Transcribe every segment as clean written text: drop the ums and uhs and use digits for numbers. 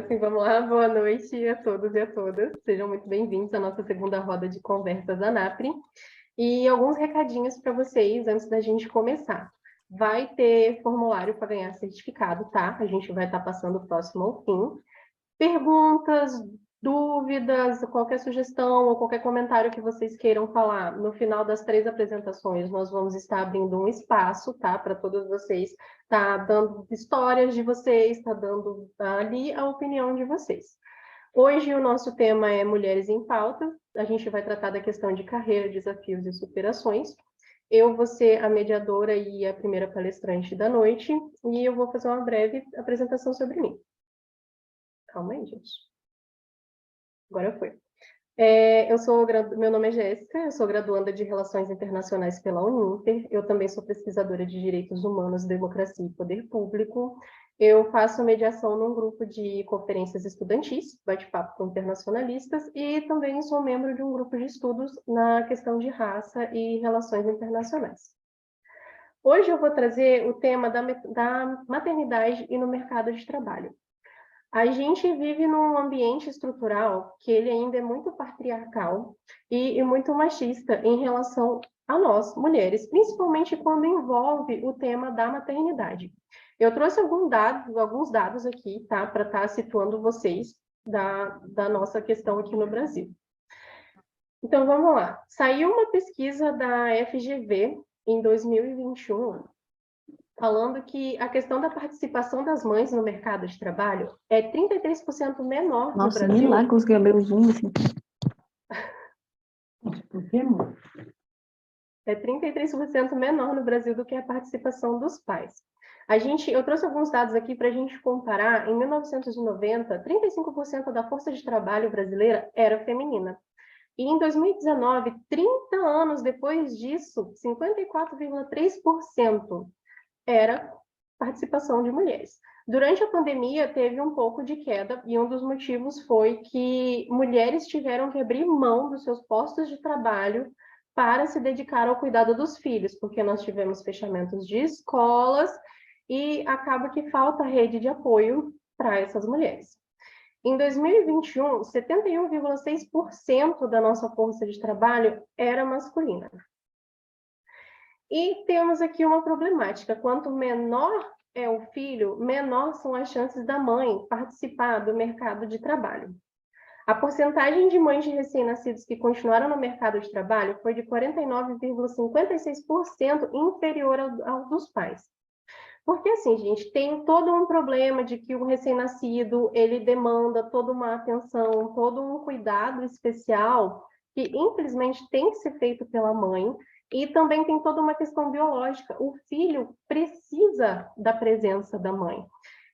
assim, vamos lá. Boa noite a todos e a todas. Sejam muito bem-vindos à nossa segunda roda de conversas da NAPRE. E alguns recadinhos para vocês antes da gente começar. Vai ter formulário para ganhar certificado, tá? A gente vai estar passando o próximo ao fim. Perguntas, dúvidas, qualquer sugestão ou qualquer comentário que vocês queiram falar. No final das 3 apresentações, nós vamos estar abrindo um espaço, tá? Para todos vocês. Tá dando histórias de vocês, tá dando ali a opinião de vocês. Hoje o nosso tema é Mulheres em Pauta. A gente vai tratar da questão de carreira, desafios e superações. Eu vou ser a mediadora e a primeira palestrante da noite, e eu vou fazer uma breve apresentação sobre mim. Calma aí, gente. Agora foi. Meu nome é Jéssica, eu sou graduanda de Relações Internacionais pela Uninter, eu também sou pesquisadora de Direitos Humanos, Democracia e Poder Público. Eu faço mediação num grupo de conferências estudantis, bate-papo com internacionalistas, e também sou membro de um grupo de estudos na questão de raça e relações internacionais. Hoje eu vou trazer o tema da maternidade e no mercado de trabalho. A gente vive num ambiente estrutural que ele ainda é muito patriarcal e muito machista em relação a nós, mulheres, principalmente quando envolve o tema da maternidade. Eu trouxe alguns dados aqui, tá, para estar situando vocês da nossa questão aqui no Brasil. Então, vamos lá. Saiu uma pesquisa da FGV em 2021, falando que a questão da participação das mães no mercado de trabalho é 33% menor no Nossa, Brasil. milagre, consegui abrir o Zoom assim. Por que, amor? É 33% menor no Brasil do que a participação dos pais. Eu trouxe alguns dados aqui para a gente comparar. Em 1990, 35% da força de trabalho brasileira era feminina. E em 2019, 30 anos depois disso, 54,3% era participação de mulheres. Durante a pandemia, teve um pouco de queda, e um dos motivos foi que mulheres tiveram que abrir mão dos seus postos de trabalho para se dedicar ao cuidado dos filhos, porque nós tivemos fechamentos de escolas e acaba que falta rede de apoio para essas mulheres. Em 2021, 71,6% da nossa força de trabalho era masculina. E temos aqui uma problemática: quanto menor é o filho, menor são as chances da mãe participar do mercado de trabalho. A porcentagem de mães de recém-nascidos que continuaram no mercado de trabalho foi de 49,56%, inferior ao dos pais. Porque assim, gente, tem todo um problema de que o recém-nascido, ele demanda toda uma atenção, todo um cuidado especial que, infelizmente, tem que ser feito pela mãe. E também tem toda uma questão biológica. O filho precisa da presença da mãe.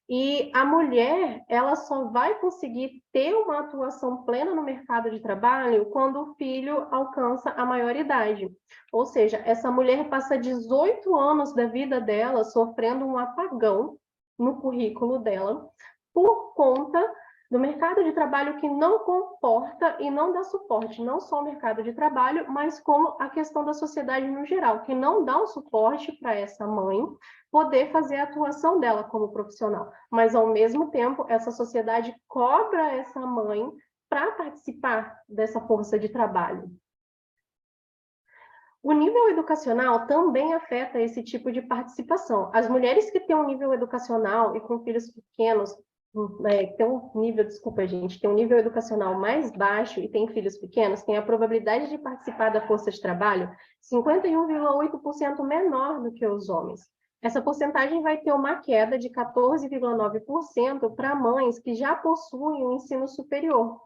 E a mulher, ela só vai conseguir ter uma atuação plena no mercado de trabalho quando o filho alcança a maioridade. Ou seja, essa mulher passa 18 anos da vida dela sofrendo um apagão no currículo dela por conta do mercado de trabalho que não comporta e não dá suporte, não só ao mercado de trabalho, mas como a questão da sociedade no geral, que não dá o suporte para essa mãe poder fazer a atuação dela como profissional. Mas, ao mesmo tempo, essa sociedade cobra essa mãe para participar dessa força de trabalho. O nível educacional também afeta esse tipo de participação. As mulheres que têm um nível educacional e com filhos pequenos, tem um nível educacional mais baixo e tem filhos pequenos, tem a probabilidade de participar da força de trabalho 51,8% menor do que os homens. Essa porcentagem vai ter uma queda de 14,9% para mães que já possuem o ensino superior.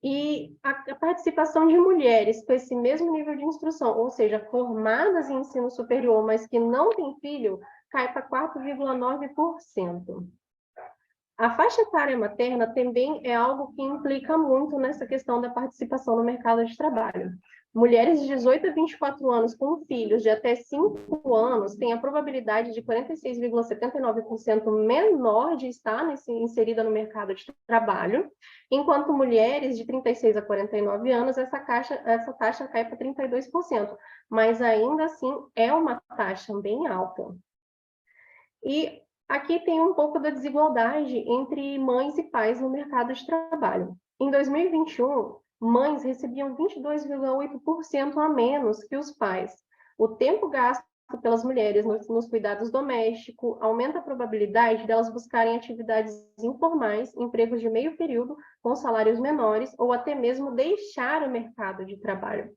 E a participação de mulheres com esse mesmo nível de instrução, ou seja, formadas em ensino superior, mas que não têm filho, cai para 4,9%. A faixa etária materna também é algo que implica muito nessa questão da participação no mercado de trabalho. Mulheres de 18 a 24 anos com filhos de até 5 anos têm a probabilidade de 46,79% menor de estar inserida no mercado de trabalho, enquanto mulheres de 36 a 49 anos, essa taxa cai para 32%, mas ainda assim é uma taxa bem alta. E Aqui tem um pouco da desigualdade entre mães e pais no mercado de trabalho. Em 2021, mães recebiam 22,8% a menos que os pais. O tempo gasto pelas mulheres nos cuidados domésticos aumenta a probabilidade delas buscarem atividades informais, empregos de meio período com salários menores ou até mesmo deixar o mercado de trabalho.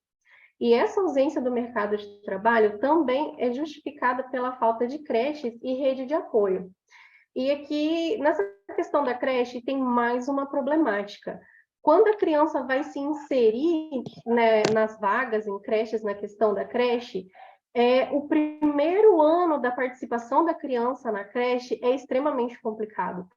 E essa ausência do mercado de trabalho também é justificada pela falta de creches e rede de apoio. E aqui, nessa questão da creche, tem mais uma problemática. Quando a criança vai se inserir, né, nas vagas em creches, na questão da creche, o primeiro ano da participação da criança na creche é extremamente complicado.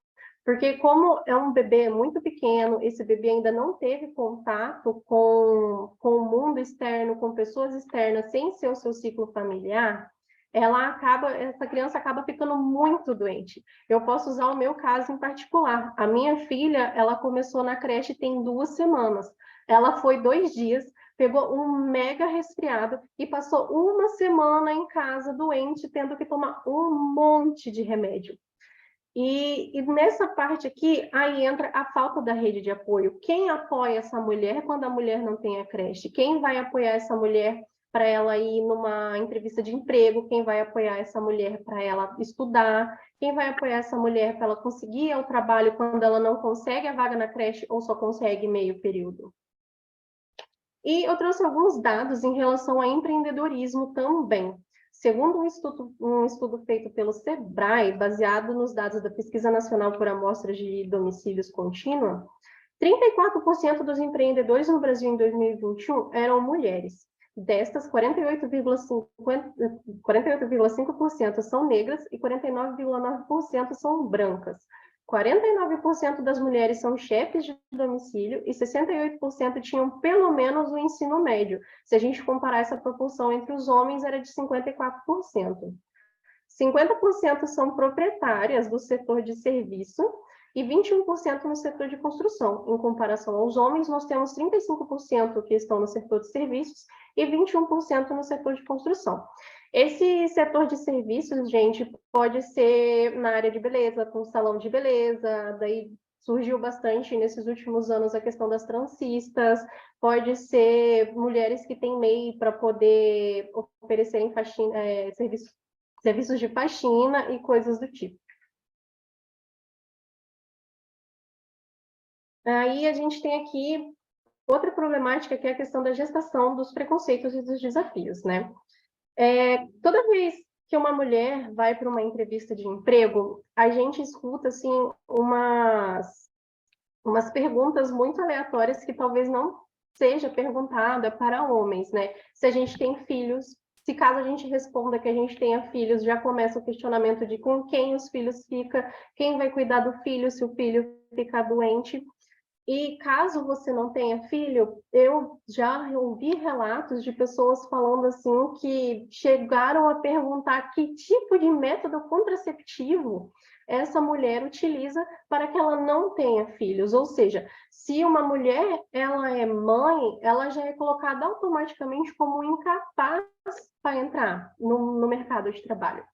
Porque como é um bebê muito pequeno, esse bebê ainda não teve contato com o mundo externo, com pessoas externas, sem ser o seu ciclo familiar, essa criança acaba ficando muito doente. Eu posso usar o meu caso em particular. A minha filha, ela começou na creche tem 2 semanas. Ela foi 2 dias, pegou um mega resfriado e passou uma semana em casa doente, tendo que tomar um monte de remédio. E nessa parte aqui, aí entra a falta da rede de apoio. Quem apoia essa mulher quando a mulher não tem a creche? Quem vai apoiar essa mulher para ela ir numa entrevista de emprego? Quem vai apoiar essa mulher para ela estudar? Quem vai apoiar essa mulher para ela conseguir o trabalho quando ela não consegue a vaga na creche ou só consegue meio período? E eu trouxe alguns dados em relação ao empreendedorismo também. Segundo um estudo feito pelo SEBRAE, baseado nos dados da Pesquisa Nacional por Amostras de Domicílios Contínua, 34% dos empreendedores no Brasil em 2021 eram mulheres. Destas, 48,5% são negras e 49,9% são brancas. 49% das mulheres são chefes de domicílio e 68% tinham pelo menos o ensino médio. Se a gente comparar essa proporção entre os homens, era de 54%. 50% são proprietárias do setor de serviço e 21% no setor de construção. Em comparação aos homens, nós temos 35% que estão no setor de serviços e 21% no setor de construção. Esse setor de serviços, gente, pode ser na área de beleza, com salão de beleza, daí surgiu bastante nesses últimos anos a questão das transistas, pode ser mulheres que têm MEI para poder oferecerem serviços de faxina e coisas do tipo. Aí a gente tem aqui outra problemática, que é a questão da gestação, dos preconceitos e dos desafios, né? Toda vez que uma mulher vai para uma entrevista de emprego, a gente escuta, assim, umas perguntas muito aleatórias que talvez não seja perguntada para homens, né? Se a gente tem filhos, se caso a gente responda que a gente tenha filhos, já começa o questionamento de com quem os filhos ficam, quem vai cuidar do filho se o filho ficar doente. E caso você não tenha filho, eu já ouvi relatos de pessoas falando assim que chegaram a perguntar que tipo de método contraceptivo essa mulher utiliza para que ela não tenha filhos. Ou seja, se uma mulher ela é mãe, ela já é colocada automaticamente como incapaz para entrar no mercado de trabalho.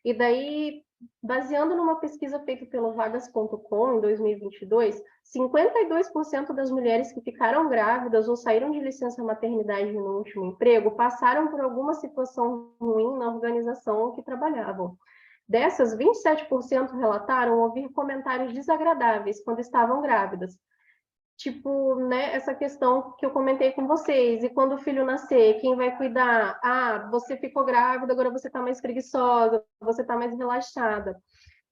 E daí, baseando numa pesquisa feita pelo Vagas.com em 2022, 52% das mulheres que ficaram grávidas ou saíram de licença maternidade no último emprego passaram por alguma situação ruim na organização que trabalhavam. Dessas, 27% relataram ouvir comentários desagradáveis quando estavam grávidas, tipo, né, essa questão que eu comentei com vocês, e quando o filho nascer, quem vai cuidar? Ah, você ficou grávida, agora você está mais preguiçosa, você está mais relaxada.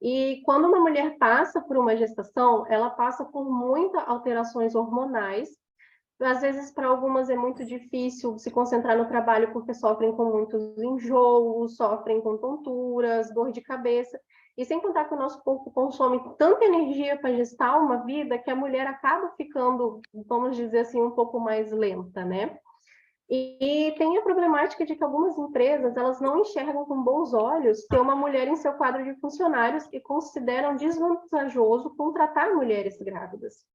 E quando uma mulher passa por uma gestação, ela passa por muitas alterações hormonais. Às vezes, para algumas é muito difícil se concentrar no trabalho porque sofrem com muitos enjoos, sofrem com tonturas, dor de cabeça. E sem contar que o nosso corpo consome tanta energia para gestar uma vida que a mulher acaba ficando, vamos dizer assim, um pouco mais lenta, né? E tem a problemática de que algumas empresas elas não enxergam com bons olhos ter uma mulher em seu quadro de funcionários e consideram desvantajoso contratar mulheres grávidas.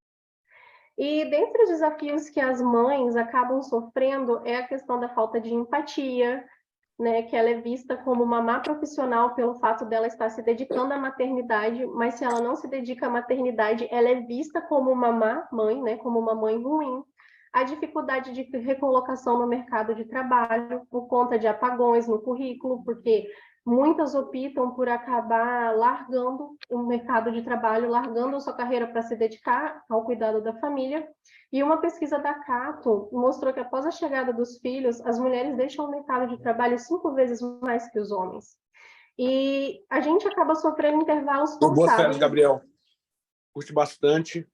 E dentre os desafios que as mães acabam sofrendo é a questão da falta de empatia, né, que ela é vista como uma má profissional pelo fato dela estar se dedicando à maternidade, mas se ela não se dedica à maternidade, ela é vista como uma má mãe, né, como uma mãe ruim. A dificuldade de recolocação no mercado de trabalho por conta de apagões no currículo, porque muitas optam por acabar largando o mercado de trabalho, largando a sua carreira para se dedicar ao cuidado da família. E uma pesquisa da Cato mostrou que após a chegada dos filhos, as mulheres deixam o mercado de trabalho 5 vezes mais que os homens. E a gente acaba sofrendo intervalos Boas forçados. férias, Gabriel. Curte bastante.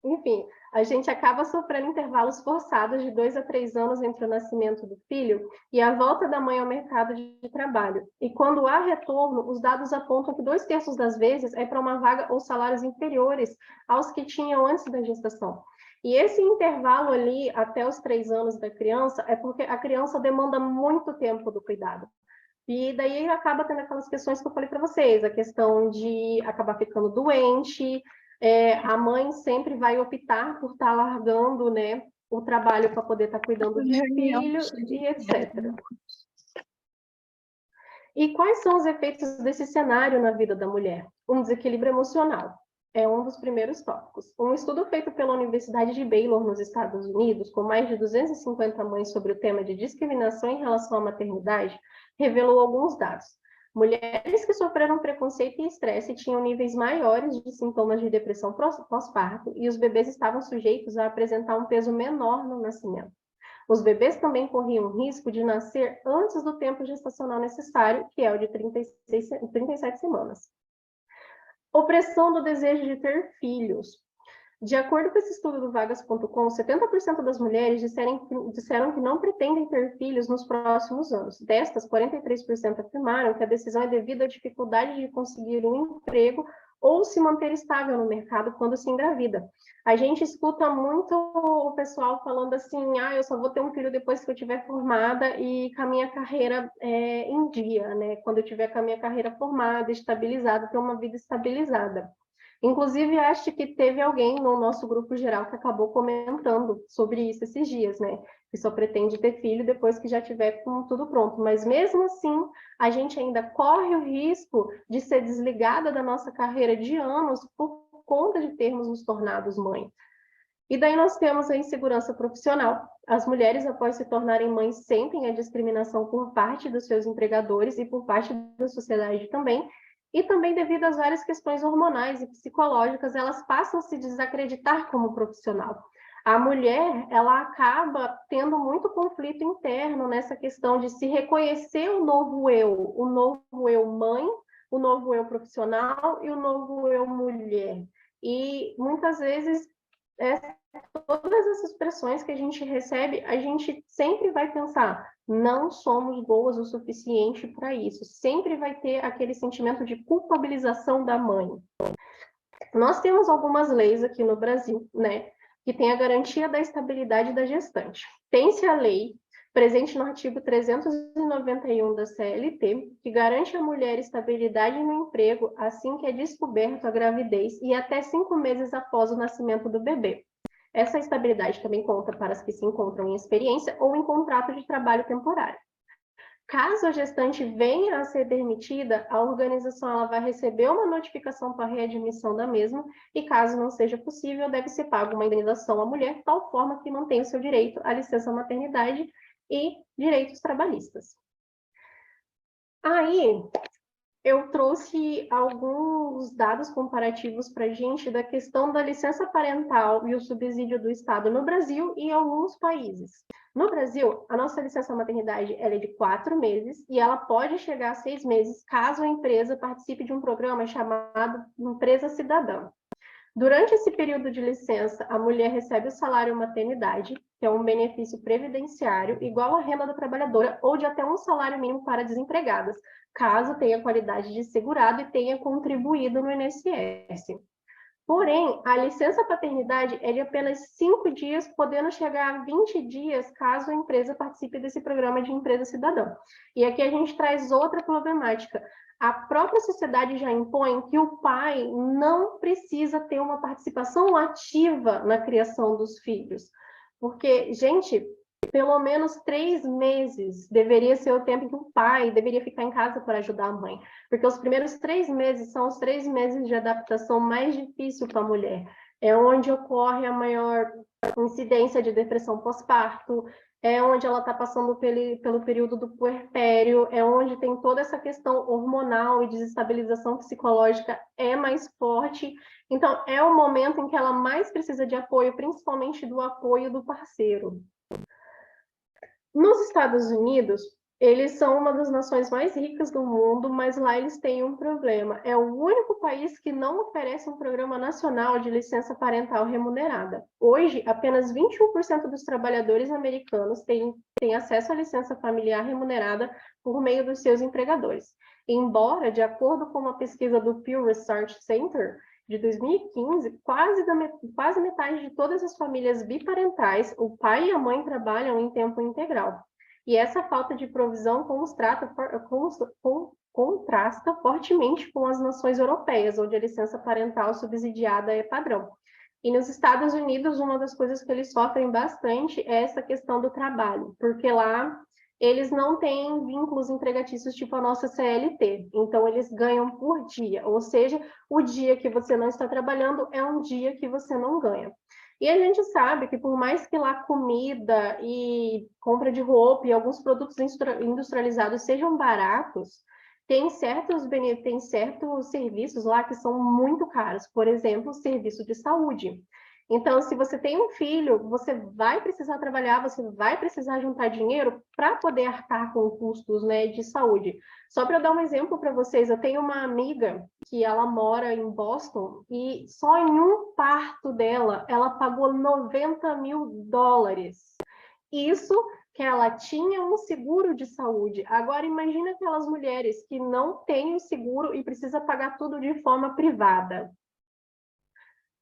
Enfim, a gente acaba sofrendo intervalos forçados de 2 a 3 anos entre o nascimento do filho e a volta da mãe ao mercado de trabalho. E quando há retorno, os dados apontam que 2/3 das vezes é para uma vaga ou salários inferiores aos que tinham antes da gestação. E esse intervalo ali, até os 3 anos da criança, é porque a criança demanda muito tempo do cuidado. E daí acaba tendo aquelas questões que eu falei para vocês, a questão de acabar ficando doente, a mãe sempre vai optar por estar largando, né, o trabalho para poder estar cuidando do filho e etc. E quais são os efeitos desse cenário na vida da mulher? Um desequilíbrio emocional é um dos primeiros tópicos. Um estudo feito pela Universidade de Baylor, nos Estados Unidos, com mais de 250 mães sobre o tema de discriminação em relação à maternidade, revelou alguns dados. Mulheres que sofreram preconceito e estresse tinham níveis maiores de sintomas de depressão pós-parto e os bebês estavam sujeitos a apresentar um peso menor no nascimento. Os bebês também corriam o risco de nascer antes do tempo gestacional necessário, que é o de 37 semanas. Opressão do desejo de ter filhos. De acordo com esse estudo do Vagas.com, 70% das mulheres disseram que não pretendem ter filhos nos próximos anos. Destas, 43% afirmaram que a decisão é devido à dificuldade de conseguir um emprego ou se manter estável no mercado quando se engravida. A gente escuta muito o pessoal falando assim, eu só vou ter um filho depois que eu estiver formada e com a minha carreira em dia, né? Quando eu tiver com a minha carreira formada, estabilizada, ter uma vida estabilizada. Inclusive, acho que teve alguém no nosso grupo geral que acabou comentando sobre isso esses dias, né? Que só pretende ter filho depois que já tiver com tudo pronto. Mas mesmo assim, a gente ainda corre o risco de ser desligada da nossa carreira de anos por conta de termos nos tornados mãe. E daí nós temos a insegurança profissional. As mulheres, após se tornarem mães, sentem a discriminação por parte dos seus empregadores e por parte da sociedade também. E também devido às várias questões hormonais e psicológicas, elas passam a se desacreditar como profissional. A mulher, ela acaba tendo muito conflito interno nessa questão de se reconhecer o novo eu mãe, o novo eu profissional e o novo eu mulher. E muitas vezes todas essas pressões que a gente recebe, a gente sempre vai pensar, não somos boas o suficiente para isso. Sempre vai ter aquele sentimento de culpabilização da mãe. Nós temos algumas leis aqui no Brasil, né, que tem a garantia da estabilidade da gestante. Tem-se a lei presente no artigo 391 da CLT, que garante à mulher estabilidade no emprego assim que é descoberto a gravidez e até 5 meses após o nascimento do bebê. Essa estabilidade também conta para as que se encontram em experiência ou em contrato de trabalho temporário. Caso a gestante venha a ser demitida, a organização ela vai receber uma notificação para a readmissão da mesma e, caso não seja possível, deve ser paga uma indenização à mulher, de tal forma que mantenha o seu direito à licença maternidade e direitos trabalhistas. Aí, eu trouxe alguns dados comparativos para a gente da questão da licença parental e o subsídio do Estado no Brasil e em alguns países. No Brasil, a nossa licença maternidade ela é de 4 meses e ela pode chegar a 6 meses caso a empresa participe de um programa chamado Empresa Cidadã. Durante esse período de licença, a mulher recebe o salário maternidade, que é um benefício previdenciário igual à renda da trabalhadora ou de até um salário mínimo para desempregadas, caso tenha qualidade de segurado e tenha contribuído no INSS. Porém, a licença paternidade é de apenas 5 dias, podendo chegar a 20 dias, caso a empresa participe desse programa de empresa cidadã. E aqui a gente traz outra problemática. A própria sociedade já impõe que o pai não precisa ter uma participação ativa na criação dos filhos. Porque, gente, pelo menos 3 meses deveria ser o tempo que o pai deveria ficar em casa para ajudar a mãe, porque os primeiros 3 meses são os 3 meses de adaptação mais difícil para a mulher. É onde ocorre a maior incidência de depressão pós-parto, é onde ela está passando pelo período do puerpério, é onde tem toda essa questão hormonal e desestabilização psicológica é mais forte. Então, é o momento em que ela mais precisa de apoio, principalmente do apoio do parceiro. Nos Estados Unidos, eles são uma das nações mais ricas do mundo, mas lá eles têm um problema. É o único país que não oferece um programa nacional de licença parental remunerada. Hoje, apenas 21% dos trabalhadores americanos têm acesso à licença familiar remunerada por meio dos seus empregadores. Embora, de acordo com uma pesquisa do Pew Research Center, de 2015, quase metade de todas as famílias biparentais, o pai e a mãe trabalham em tempo integral. E essa falta de provisão contrasta fortemente com as nações europeias, onde a licença parental subsidiada é padrão. E nos Estados Unidos, uma das coisas que eles sofrem bastante é essa questão do trabalho, porque lá eles não têm vínculos empregatícios tipo a nossa CLT. Então, eles ganham por dia, ou seja, o dia que você não está trabalhando é um dia que você não ganha. E a gente sabe que por mais que lá comida e compra de roupa e alguns produtos industrializados sejam baratos, tem certos serviços lá que são muito caros. Por exemplo, o serviço de saúde. Então, se você tem um filho, você vai precisar trabalhar, você vai precisar juntar dinheiro para poder arcar com custos, né, de saúde. Só para dar um exemplo para vocês, eu tenho uma amiga que ela mora em Boston e só em um parto dela, ela pagou $90 mil. Isso que ela tinha um seguro de saúde. Agora, imagina aquelas mulheres que não têm o seguro e precisa pagar tudo de forma privada.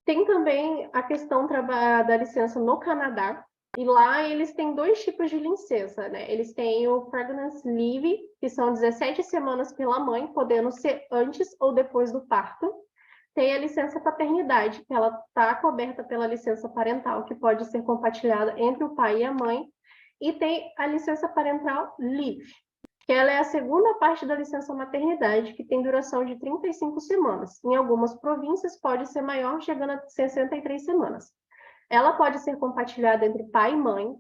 Tem também a questão da licença no Canadá, e lá eles têm 2 tipos de licença, né? Eles têm o Pregnancy Leave, que são 17 semanas pela mãe, podendo ser antes ou depois do parto. Tem a licença paternidade, que ela está coberta pela licença parental, que pode ser compartilhada entre o pai e a mãe. E tem a licença parental Leave, que ela é a segunda parte da licença maternidade, que tem duração de 35 semanas. Em algumas províncias pode ser maior, chegando a 63 semanas. Ela pode ser compartilhada entre pai e mãe,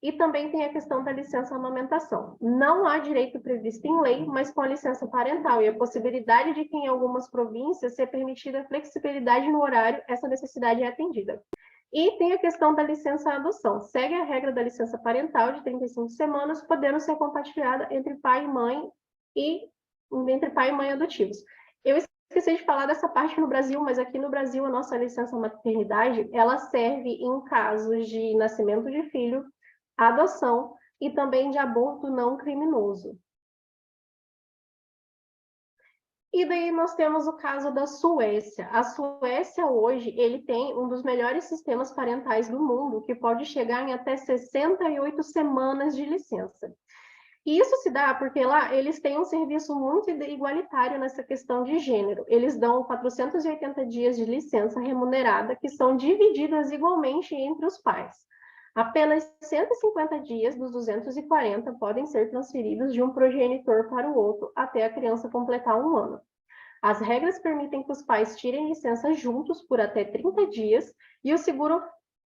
e também tem a questão da licença amamentação. Não há direito previsto em lei, mas com a licença parental e a possibilidade de que em algumas províncias seja permitida flexibilidade no horário, essa necessidade é atendida. E tem a questão da licença adoção. Segue a regra da licença parental de 35 semanas, podendo ser compartilhada entre pai e mãe adotivos. Eu esqueci de falar dessa parte no Brasil, mas aqui no Brasil a nossa licença maternidade, ela serve em casos de nascimento de filho, adoção e também de aborto não criminoso. E daí nós temos o caso da Suécia. A Suécia hoje, ele tem um dos melhores sistemas parentais do mundo, que pode chegar em até 68 semanas de licença. E isso se dá porque lá eles têm um serviço muito igualitário nessa questão de gênero. Eles dão 480 dias de licença remunerada, que são divididas igualmente entre os pais. Apenas 150 dias dos 240 podem ser transferidos de um progenitor para o outro até a criança completar 1 ano. As regras permitem que os pais tirem licença juntos por até 30 dias e o seguro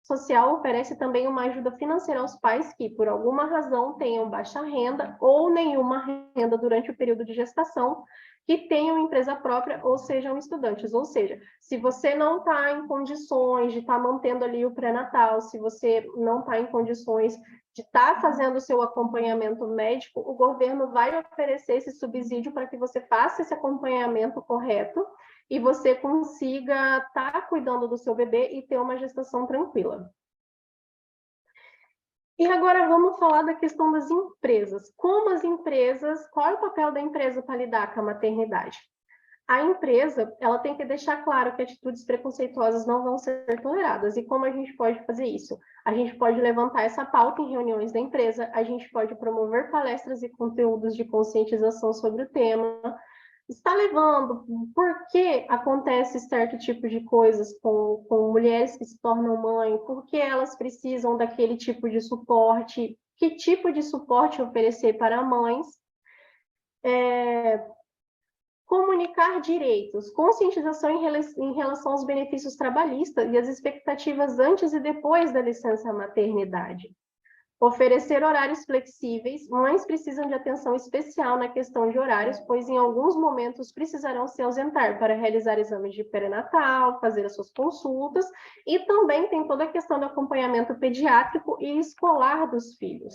social oferece também uma ajuda financeira aos pais que, por alguma razão, tenham baixa renda ou nenhuma renda durante o período de gestação, que tenham empresa própria ou sejam estudantes. Ou seja, se você não está em condições de estar mantendo ali o pré-natal, se você não está em condições de estar fazendo o seu acompanhamento médico, o governo vai oferecer esse subsídio para que você faça esse acompanhamento correto e você consiga estar cuidando do seu bebê e ter uma gestação tranquila. E agora vamos falar da questão das empresas. Qual é o papel da empresa para lidar com a maternidade? A empresa, ela tem que deixar claro que atitudes preconceituosas não vão ser toleradas. E como a gente pode fazer isso? A gente pode levantar essa pauta em reuniões da empresa, a gente pode promover palestras e conteúdos de conscientização sobre o tema, está levando, por que acontece certo tipo de coisas com mulheres que se tornam mãe, por que elas precisam daquele tipo de suporte, que tipo de suporte oferecer para mães, comunicar direitos, conscientização em relação aos benefícios trabalhistas e as expectativas antes e depois da licença maternidade. Oferecer horários flexíveis, mães precisam de atenção especial na questão de horários, pois em alguns momentos precisarão se ausentar para realizar exames de pré-natal, fazer as suas consultas, e também tem toda a questão do acompanhamento pediátrico e escolar dos filhos.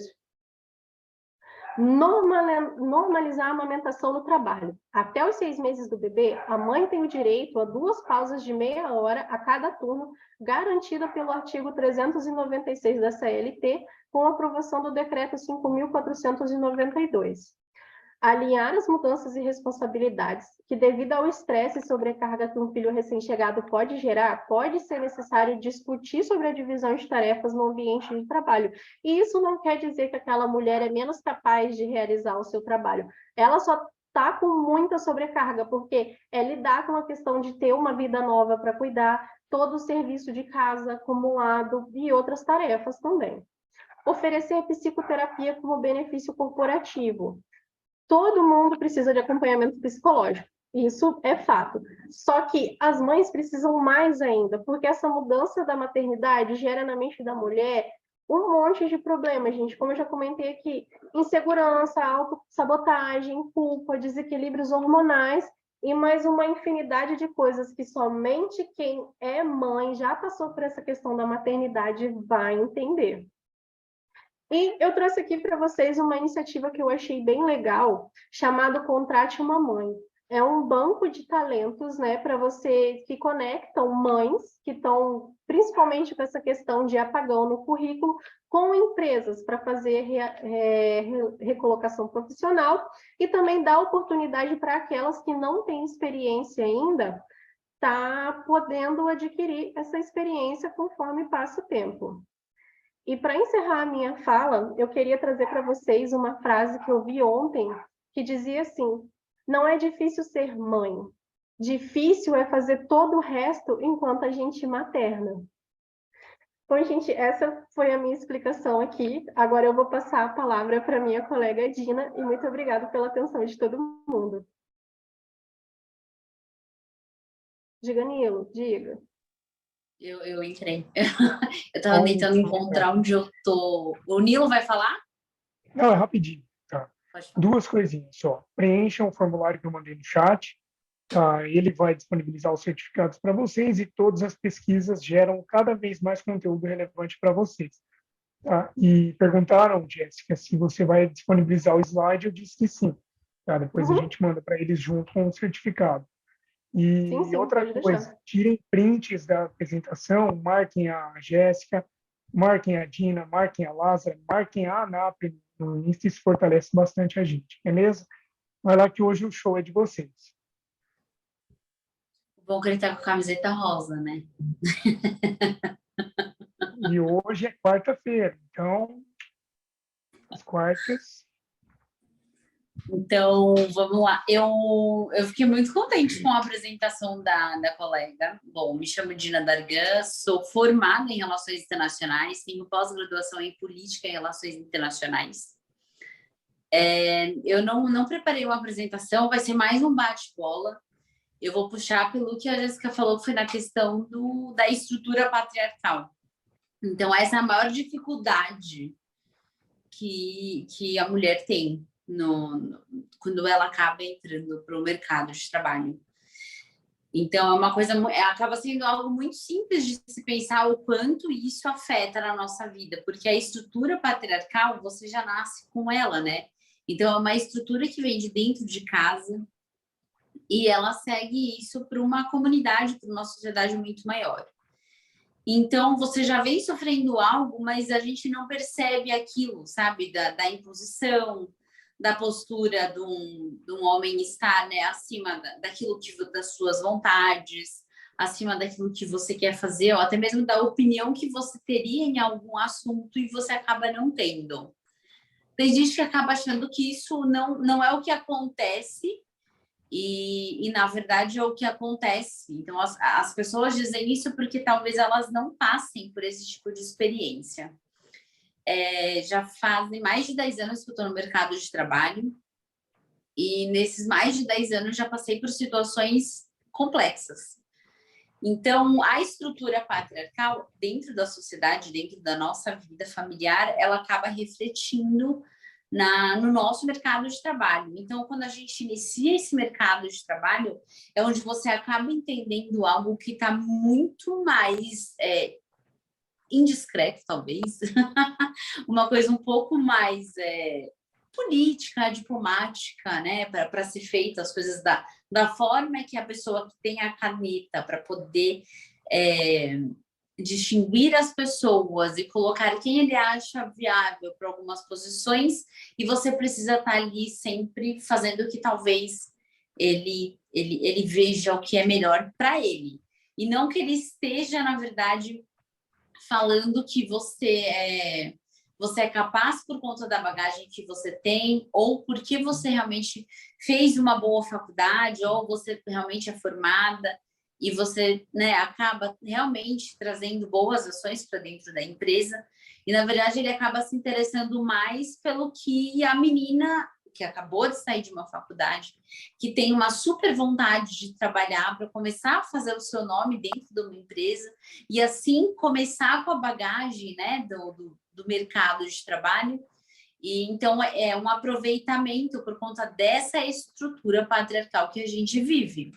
Normalizar a amamentação no trabalho. Até os 6 meses do bebê, a mãe tem o direito a 2 pausas de meia hora a cada turno, garantida pelo artigo 396 da CLT, com a aprovação do decreto 5.492. Alinhar as mudanças e responsabilidades que, devido ao estresse e sobrecarga que um filho recém-chegado pode gerar, pode ser necessário discutir sobre a divisão de tarefas no ambiente de trabalho. E isso não quer dizer que aquela mulher é menos capaz de realizar o seu trabalho. Ela só está com muita sobrecarga, porque é lidar com a questão de ter uma vida nova para cuidar, todo o serviço de casa acumulado e outras tarefas também. Oferecer psicoterapia como benefício corporativo. Todo mundo precisa de acompanhamento psicológico, isso é fato. Só que as mães precisam mais ainda, porque essa mudança da maternidade gera na mente da mulher um monte de problemas, gente, como eu já comentei aqui, insegurança, autossabotagem, culpa, desequilíbrios hormonais e mais uma infinidade de coisas que somente quem é mãe, já passou por essa questão da maternidade, vai entender. E eu trouxe aqui para vocês uma iniciativa que eu achei bem legal, chamado Contrate uma Mãe. É um banco de talentos, né, para você que conectam mães que estão principalmente com essa questão de apagão no currículo, com empresas para fazer recolocação profissional e também dar oportunidade para aquelas que não têm experiência ainda, tá podendo adquirir essa experiência conforme passa o tempo. E para encerrar a minha fala, eu queria trazer para vocês uma frase que eu vi ontem, que dizia assim: não é difícil ser mãe, difícil é fazer todo o resto enquanto a gente materna. Bom, gente, essa foi a minha explicação aqui. Agora eu vou passar a palavra para minha colega Dina, e muito obrigada pela atenção de todo mundo. Diga, Nilo, diga. Eu entrei. Eu estava tentando encontrar onde eu tô. O Nilo vai falar? Não, é rapidinho. Tá? Duas coisinhas só. Preencham o formulário que eu mandei no chat. Tá? Ele vai disponibilizar os certificados para vocês e todas as pesquisas geram cada vez mais conteúdo relevante para vocês. Tá? E perguntaram, Jéssica, se você vai disponibilizar o slide. Eu disse que sim. Tá? Depois a gente manda para eles junto com o certificado. E sim, outra coisa, tirem prints da apresentação, marquem a Jéssica, marquem a Dina, marquem a Lázara, marquem a ANAP no Insta, isso fortalece bastante a gente, beleza? Vai lá que hoje o show é de vocês. Bom que ele tá com a camiseta rosa, né? E hoje é quarta-feira, então, as quartas... Então, vamos lá. Eu fiquei muito contente com a apresentação da colega. Bom, me chamo Dina Dargan, sou formada em Relações Internacionais, tenho pós-graduação em Política e Relações Internacionais. Eu não preparei uma apresentação, vai ser mais um bate-bola. Eu vou puxar pelo que a Jéssica falou, que foi na questão da estrutura patriarcal. Então, essa é a maior dificuldade que a mulher tem quando ela acaba entrando para o mercado de trabalho. Então, é uma coisa, acaba sendo algo muito simples de se pensar o quanto isso afeta na nossa vida, porque a estrutura patriarcal, você já nasce com ela, né? Então, é uma estrutura que vem de dentro de casa e ela segue isso para uma comunidade, para uma sociedade muito maior. Então, você já vem sofrendo algo, mas a gente não percebe aquilo, sabe? Da imposição, da postura de um homem estar, né, acima daquilo das suas vontades, acima daquilo que você quer fazer, ou até mesmo da opinião que você teria em algum assunto e você acaba não tendo. Tem gente que acaba achando que isso não é o que acontece na verdade, é o que acontece. Então, as pessoas dizem isso porque talvez elas não passem por esse tipo de experiência. Já fazem mais de 10 anos que eu estou no mercado de trabalho, e nesses mais de 10 anos já passei por situações complexas. Então, a estrutura patriarcal dentro da sociedade, dentro da nossa vida familiar, ela acaba refletindo no nosso mercado de trabalho. Então, quando a gente inicia esse mercado de trabalho, é onde você acaba entendendo algo que está muito mais indiscreto, talvez, uma coisa um pouco mais política, diplomática, né, para ser feita as coisas da forma que a pessoa que tem a caneta para poder distinguir as pessoas e colocar quem ele acha viável para algumas posições, e você precisa estar ali sempre fazendo o que talvez ele veja o que é melhor para ele, e não que ele esteja, na verdade, falando que você é capaz por conta da bagagem que você tem, ou porque você realmente fez uma boa faculdade, ou você realmente é formada, e você, né, acaba realmente trazendo boas ações para dentro da empresa, e na verdade ele acaba se interessando mais pelo que a menina que acabou de sair de uma faculdade, que tem uma super vontade de trabalhar para começar a fazer o seu nome dentro de uma empresa, e assim começar com a bagagem, né, do mercado de trabalho. E então é um aproveitamento por conta dessa estrutura patriarcal que a gente vive.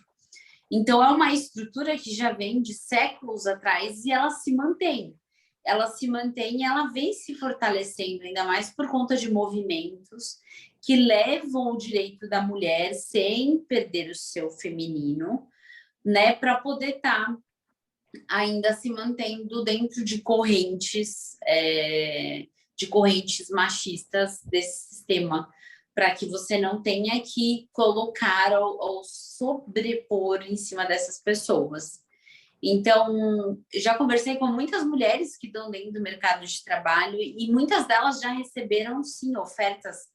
Então é uma estrutura que já vem de séculos atrás e ela se mantém. Ela se mantém e ela vem se fortalecendo, ainda mais por conta de movimentos que levam o direito da mulher sem perder o seu feminino, né, para poder estar ainda se mantendo dentro de correntes machistas desse sistema, para que você não tenha que colocar ou sobrepor em cima dessas pessoas. Então, já conversei com muitas mulheres que estão dentro do mercado de trabalho, e muitas delas já receberam, sim, ofertas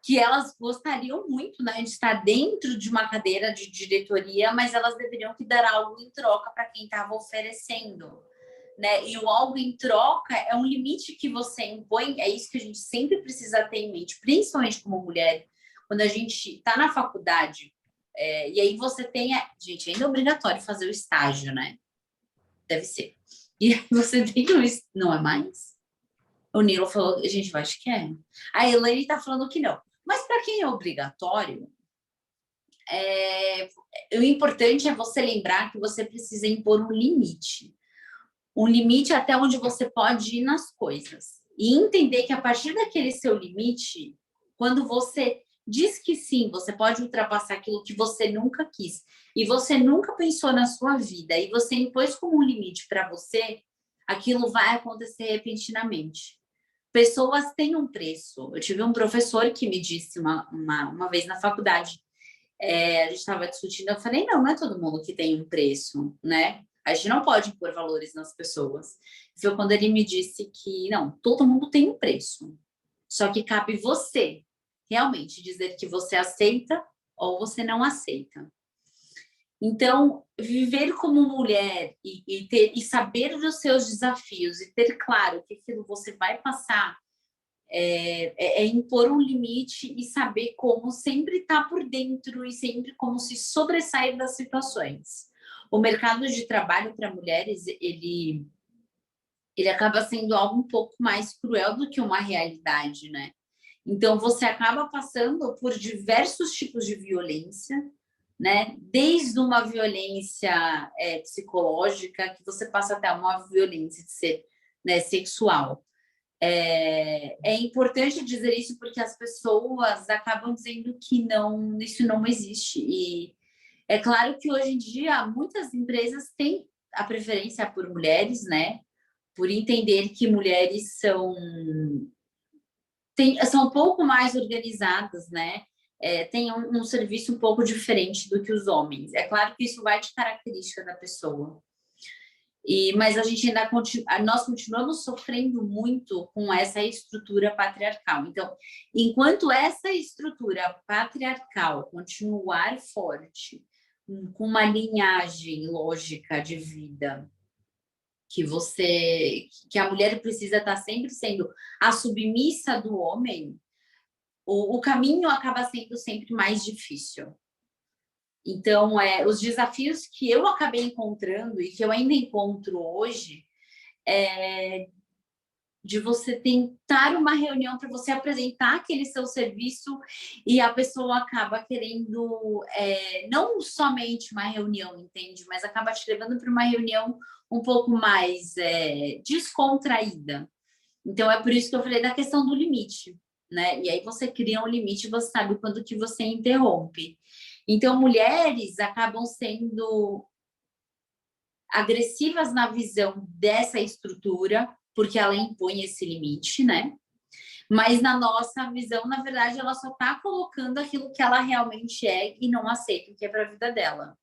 que elas gostariam muito, né, de estar dentro de uma cadeira de diretoria, mas elas deveriam que dar algo em troca para quem estava oferecendo, né? E o algo em troca é um limite que você impõe, é isso que a gente sempre precisa ter em mente, principalmente como mulher, quando a gente está na faculdade, e aí você tem, gente, ainda é obrigatório fazer o estágio, né? Deve ser. E aí você tem não é mais? O Nilo falou, gente, eu acho que é. A Elaine está falando que não. Mas para quem é obrigatório, o importante é você lembrar que você precisa impor um limite. Um limite até onde você pode ir nas coisas. E entender que a partir daquele seu limite, quando você diz que sim, você pode ultrapassar aquilo que você nunca quis, e você nunca pensou na sua vida, e você impôs como um limite para você, aquilo vai acontecer repentinamente. Pessoas têm um preço. Eu tive um professor que me disse uma vez na faculdade, a gente estava discutindo, eu falei, não é todo mundo que tem um preço, né? A gente não pode impor valores nas pessoas. Foi quando ele me disse que, não, todo mundo tem um preço, só que cabe você realmente dizer que você aceita ou você não aceita. Então, viver como mulher e saber dos seus desafios e ter claro que aquilo você vai passar é impor um limite e saber como sempre estar por dentro e sempre como se sobressair das situações. O mercado de trabalho para mulheres, ele acaba sendo algo um pouco mais cruel do que uma realidade, né? Então, você acaba passando por diversos tipos de violência, né? Desde uma violência psicológica, que você passa até uma violência de ser, né, sexual. É importante dizer isso porque as pessoas acabam dizendo que não, isso não existe. E é claro que hoje em dia muitas empresas têm a preferência por mulheres, né? Por entender que mulheres são um pouco mais organizadas, né? Tem um serviço um pouco diferente do que os homens. É claro que isso vai de característica da pessoa. Mas a gente ainda nós continuamos sofrendo muito com essa estrutura patriarcal. Então, enquanto essa estrutura patriarcal continuar forte, com uma linhagem lógica de vida, que a mulher precisa estar sempre sendo a submissa do homem, o caminho acaba sendo sempre mais difícil. Então, os desafios que eu acabei encontrando e que eu ainda encontro hoje de você tentar uma reunião para você apresentar aquele seu serviço e a pessoa acaba querendo não somente uma reunião, entende? Mas acaba te levando para uma reunião um pouco mais descontraída. Então, é por isso que eu falei da questão do limite, né? E aí você cria um limite, você sabe quando que você interrompe. Então, mulheres acabam sendo agressivas na visão dessa estrutura, porque ela impõe esse limite, né? Mas na nossa visão, na verdade, ela só está colocando aquilo que ela realmente é e não aceita o que é para a vida dela.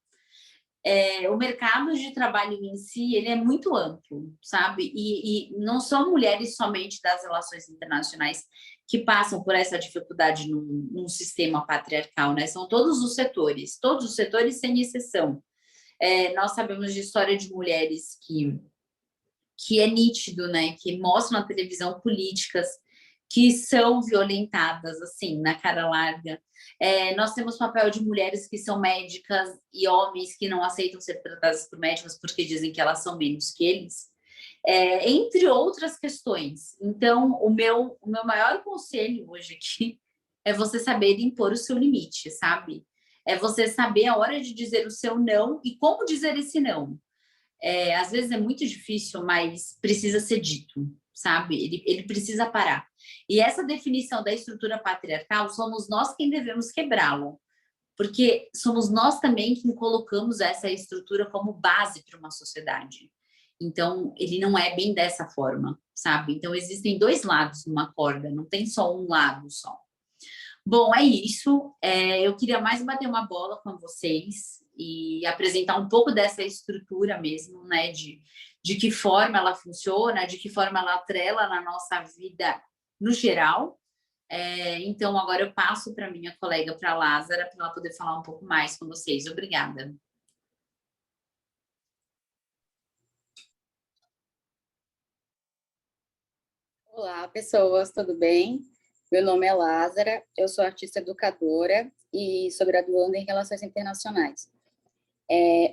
O mercado de trabalho em si, ele é muito amplo, sabe? E não são mulheres somente das relações internacionais que passam por essa dificuldade num sistema patriarcal, né? São todos os setores sem exceção. Nós sabemos de história de mulheres que é nítido, né? Que mostram na televisão políticas que são violentadas, assim, na cara larga. Nós temos papel de mulheres que são médicas e homens que não aceitam ser tratadas por médicos porque dizem que elas são menos que eles, entre outras questões. Então, o meu maior conselho hoje aqui é você saber impor o seu limite, sabe? É você saber a hora de dizer o seu não e como dizer esse não. Às vezes é muito difícil, mas precisa ser dito, sabe? Ele precisa parar. E essa definição da estrutura patriarcal, somos nós quem devemos quebrá-lo, porque somos nós também quem colocamos essa estrutura como base para uma sociedade. Então, ele não é bem dessa forma, sabe? Então, existem dois lados numa corda, não tem só um lado só. Bom, é isso. Eu queria mais bater uma bola com vocês e apresentar um pouco dessa estrutura mesmo, né? De que forma ela funciona, de que forma ela atrela na nossa vida no geral. Então, agora eu passo para minha colega, para a Lázara, para ela poder falar um pouco mais com vocês. Obrigada. Olá, pessoas, tudo bem? Meu nome é Lázara, eu sou artista educadora e sou graduanda em Relações Internacionais.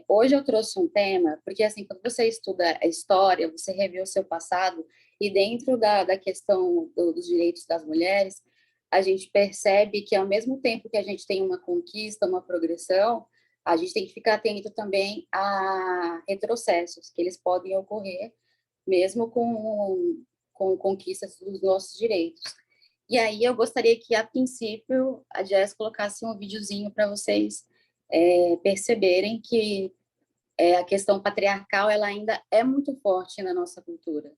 Hoje eu trouxe um tema, porque assim, quando você estuda a história, você revê o seu passado, e dentro da questão dos direitos das mulheres, a gente percebe que ao mesmo tempo que a gente tem uma conquista, uma progressão, a gente tem que ficar atento também a retrocessos, que eles podem ocorrer mesmo com conquistas dos nossos direitos. E aí eu gostaria que, a princípio, a Jess colocasse um videozinho para vocês perceberem que a questão patriarcal ela ainda é muito forte na nossa cultura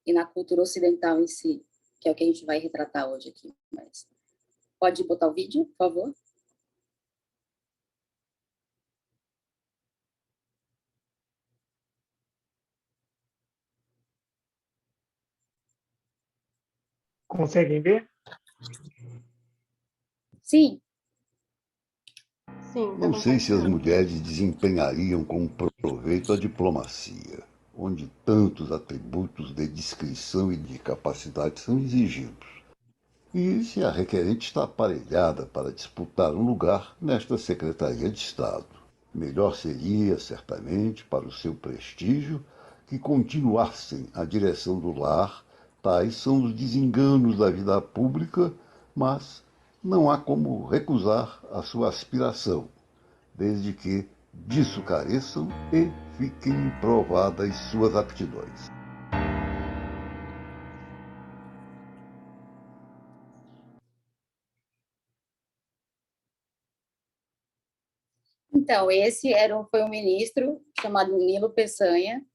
e na cultura ocidental em si, que é o que a gente vai retratar hoje aqui. Mas pode botar o vídeo, por favor? Conseguem ver? Sim. Sim, Não sei se as mulheres desempenhariam com proveito a diplomacia, onde tantos atributos de discrição e de capacidade são exigidos, e se a requerente está aparelhada para disputar um lugar nesta Secretaria de Estado. Melhor seria, certamente, para o seu prestígio, que continuassem a direção do lar. Tais são os desenganos da vida pública, mas não há como recusar a sua aspiração, desde que disso careçam e fiquem provadas suas aptidões. Então, foi um ministro chamado Nilo Peçanha,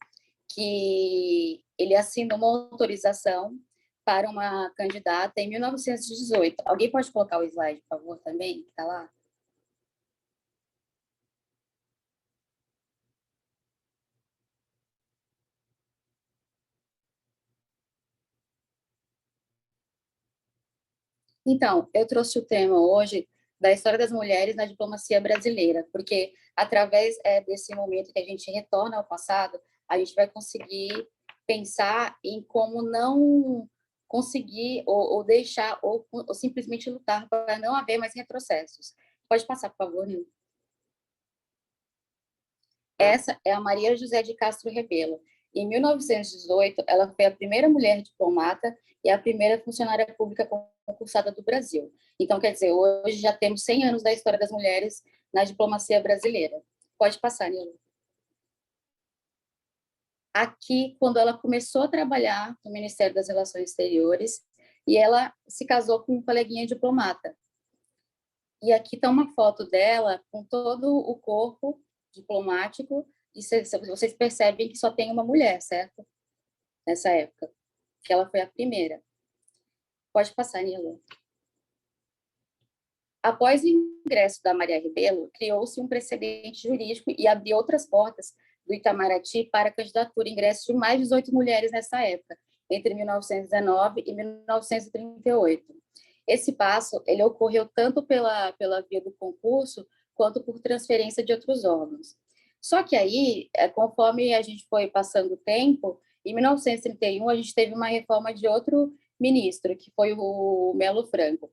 que ele assinou uma autorização para uma candidata em 1918. Alguém pode colocar o slide, por favor, também? Está lá? Então, eu trouxe o tema hoje da história das mulheres na diplomacia brasileira, porque através desse momento que a gente retorna ao passado, a gente vai conseguir pensar em como não conseguir ou deixar ou simplesmente lutar para não haver mais retrocessos. Pode passar, por favor, Nil. Essa é a Maria José de Castro Rebelo. Em 1918, ela foi a primeira mulher diplomata e a primeira funcionária pública concursada do Brasil. Então, quer dizer, hoje já temos 100 anos da história das mulheres na diplomacia brasileira. Pode passar, Nilo. Aqui, quando ela começou a trabalhar no Ministério das Relações Exteriores, e ela se casou com um coleguinha diplomata. E aqui está uma foto dela com todo o corpo diplomático, e vocês percebem que só tem uma mulher, certo? Nessa época, que ela foi a primeira. Pode passar, Nilo. Após o ingresso da Maria Rebelo, criou-se um precedente jurídico e abriu outras portas do Itamaraty para a candidatura e ingresso de mais de 18 mulheres nessa época, entre 1919 e 1938. Esse passo ele ocorreu tanto pela via do concurso, quanto por transferência de outros órgãos. Só que aí, conforme a gente foi passando o tempo, em 1931 a gente teve uma reforma de outro ministro, que foi o Melo Franco.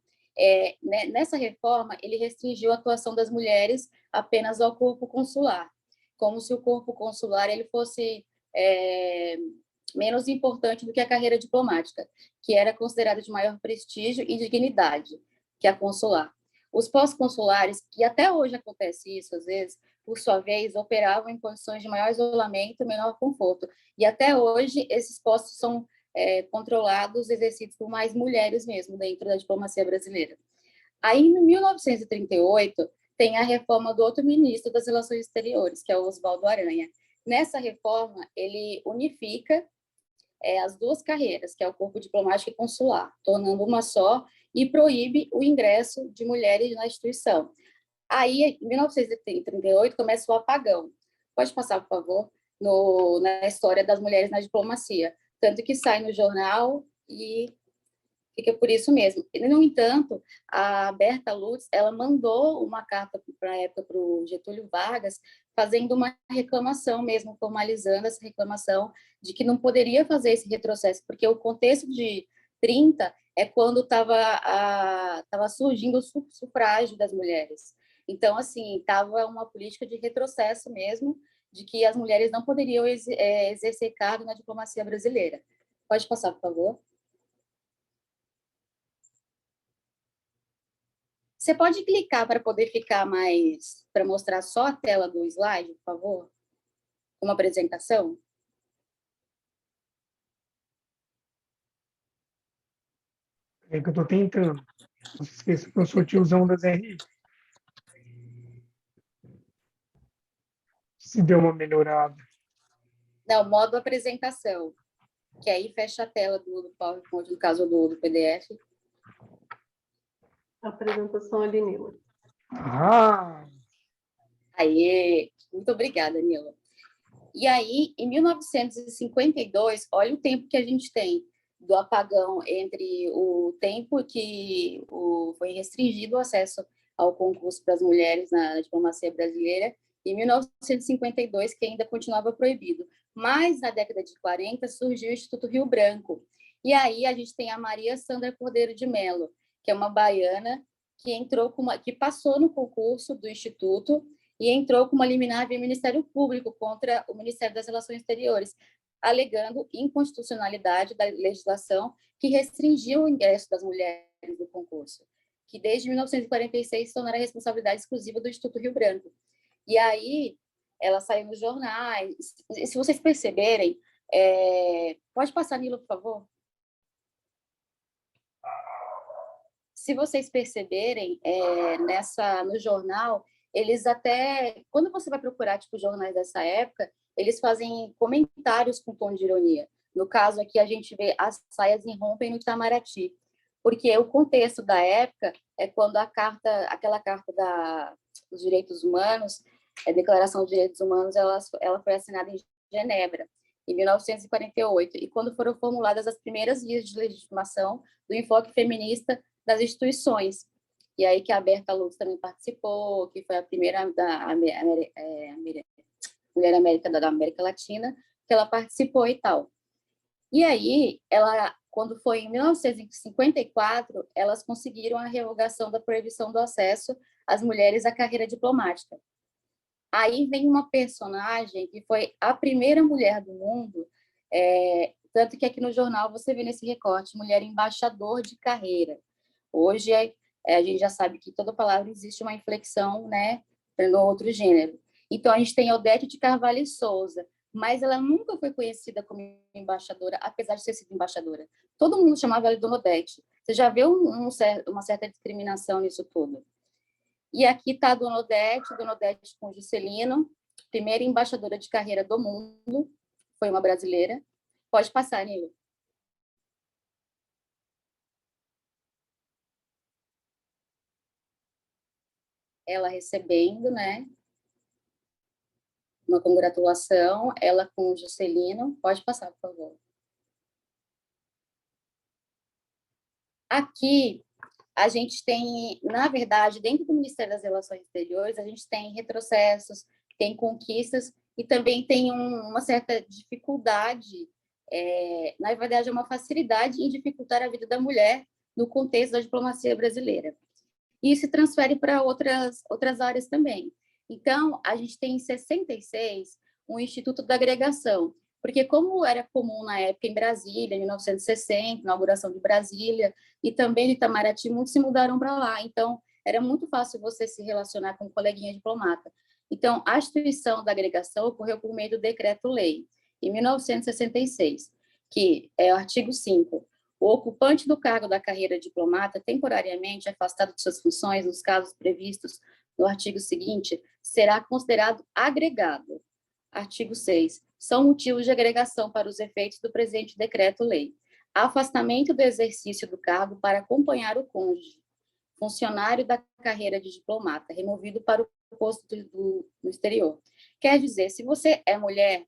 Nessa reforma, ele restringiu a atuação das mulheres apenas ao corpo consular, como se o corpo consular ele fosse menos importante do que a carreira diplomática, que era considerada de maior prestígio e dignidade que a consular. Os pós-consulares, que até hoje acontece isso, às vezes, por sua vez, operavam em condições de maior isolamento e menor conforto. E até hoje, esses postos são controlados, exercidos por mais mulheres mesmo, dentro da diplomacia brasileira. Aí, em 1938, tem a reforma do outro ministro das Relações Exteriores, que é o Oswaldo Aranha. Nessa reforma, ele unifica as duas carreiras, que é o corpo diplomático e consular, tornando uma só, e proíbe o ingresso de mulheres na instituição. Aí, em 1938, começa o apagão. Pode passar, por favor, na história das mulheres na diplomacia. Tanto que sai no jornal e fica por isso mesmo. No entanto, a Berta Lutz, ela mandou uma carta para a época para o Getúlio Vargas, fazendo uma reclamação mesmo, formalizando essa reclamação de que não poderia fazer esse retrocesso, porque o contexto de 30 é quando estava surgindo o sufrágio das mulheres. Então, assim, estava uma política de retrocesso mesmo, de que as mulheres não poderiam exercer cargo na diplomacia brasileira. Pode passar, por favor. Você pode clicar para poder ficar mais, para mostrar só a tela do slide, por favor? Uma apresentação? É que eu estou tentando. Não se esqueça que eu sou tiozão das RI. Se deu uma melhorada. Não, modo apresentação. Que aí fecha a tela do PowerPoint, no caso do PDF. Apresentação ali, Nila. Ah! Aí, muito obrigada, Nila. E aí, em 1952, olha o tempo que a gente tem do apagão entre o tempo que foi restringido o acesso ao concurso para as mulheres na diplomacia brasileira, e 1952, que ainda continuava proibido. Mas, na década de 40, surgiu o Instituto Rio Branco. E aí a gente tem a Maria Sandra Cordeiro de Mello, que é uma baiana que passou no concurso do Instituto e entrou com uma liminar via Ministério Público contra o Ministério das Relações Exteriores, alegando inconstitucionalidade da legislação que restringiu o ingresso das mulheres no concurso, que desde 1946 se tornara responsabilidade exclusiva do Instituto Rio Branco. E aí ela saiu nos jornais. E se vocês perceberem, pode passar, Nilo, por favor? Se vocês perceberem, no jornal, eles até, quando você vai procurar tipo jornais dessa época, eles fazem comentários com tom de ironia. No caso aqui, a gente vê as saias irrompem no Itamaraty, porque o contexto da época é quando aquela carta dos direitos humanos, a Declaração dos Direitos Humanos, ela foi assinada em Genebra, em 1948, e quando foram formuladas as primeiras vias de legitimação do enfoque feminista das instituições. E aí que a Berta Lutz também participou, que foi a primeira mulher América da América Latina, que ela participou e tal. E aí, quando foi em 1954, elas conseguiram a revogação da proibição do acesso às mulheres à carreira diplomática. Aí vem uma personagem que foi a primeira mulher do mundo, tanto que aqui no jornal você vê nesse recorte, mulher embaixador de carreira. Hoje a gente já sabe que toda palavra existe uma inflexão, né, no outro gênero. Então a gente tem Odete de Carvalho e Souza, mas ela nunca foi conhecida como embaixadora, apesar de ter sido embaixadora. Todo mundo chamava ela de Dona Odete. Você já vê uma certa discriminação nisso tudo. E aqui está a Dona Odete com Juscelino, primeira embaixadora de carreira do mundo, foi uma brasileira. Pode passar, Nilo. Ela recebendo, né, uma congratulação, ela com o Juscelino. Pode passar, por favor. Aqui, a gente tem, na verdade, dentro do Ministério das Relações Exteriores, a gente tem retrocessos, tem conquistas e também tem uma certa dificuldade, na verdade, é uma facilidade em dificultar a vida da mulher no contexto da diplomacia brasileira. E isso se transfere para outras áreas também. Então, a gente tem em 66 um Instituto da Agregação, porque como era comum na época em Brasília, em 1960, inauguração de Brasília, e também de Itamaraty, muitos se mudaram para lá. Então, era muito fácil você se relacionar com um coleguinha diplomata. Então, a instituição da agregação ocorreu por meio do Decreto-Lei, em 1966, que é o artigo 5. O ocupante do cargo da carreira diplomata, temporariamente afastado de suas funções, nos casos previstos no artigo seguinte, será considerado agregado. Artigo 6. São motivos de agregação para os efeitos do presente decreto-lei: afastamento do exercício do cargo para acompanhar o cônjuge, funcionário da carreira de diplomata, removido para o posto no exterior. Quer dizer, se você é mulher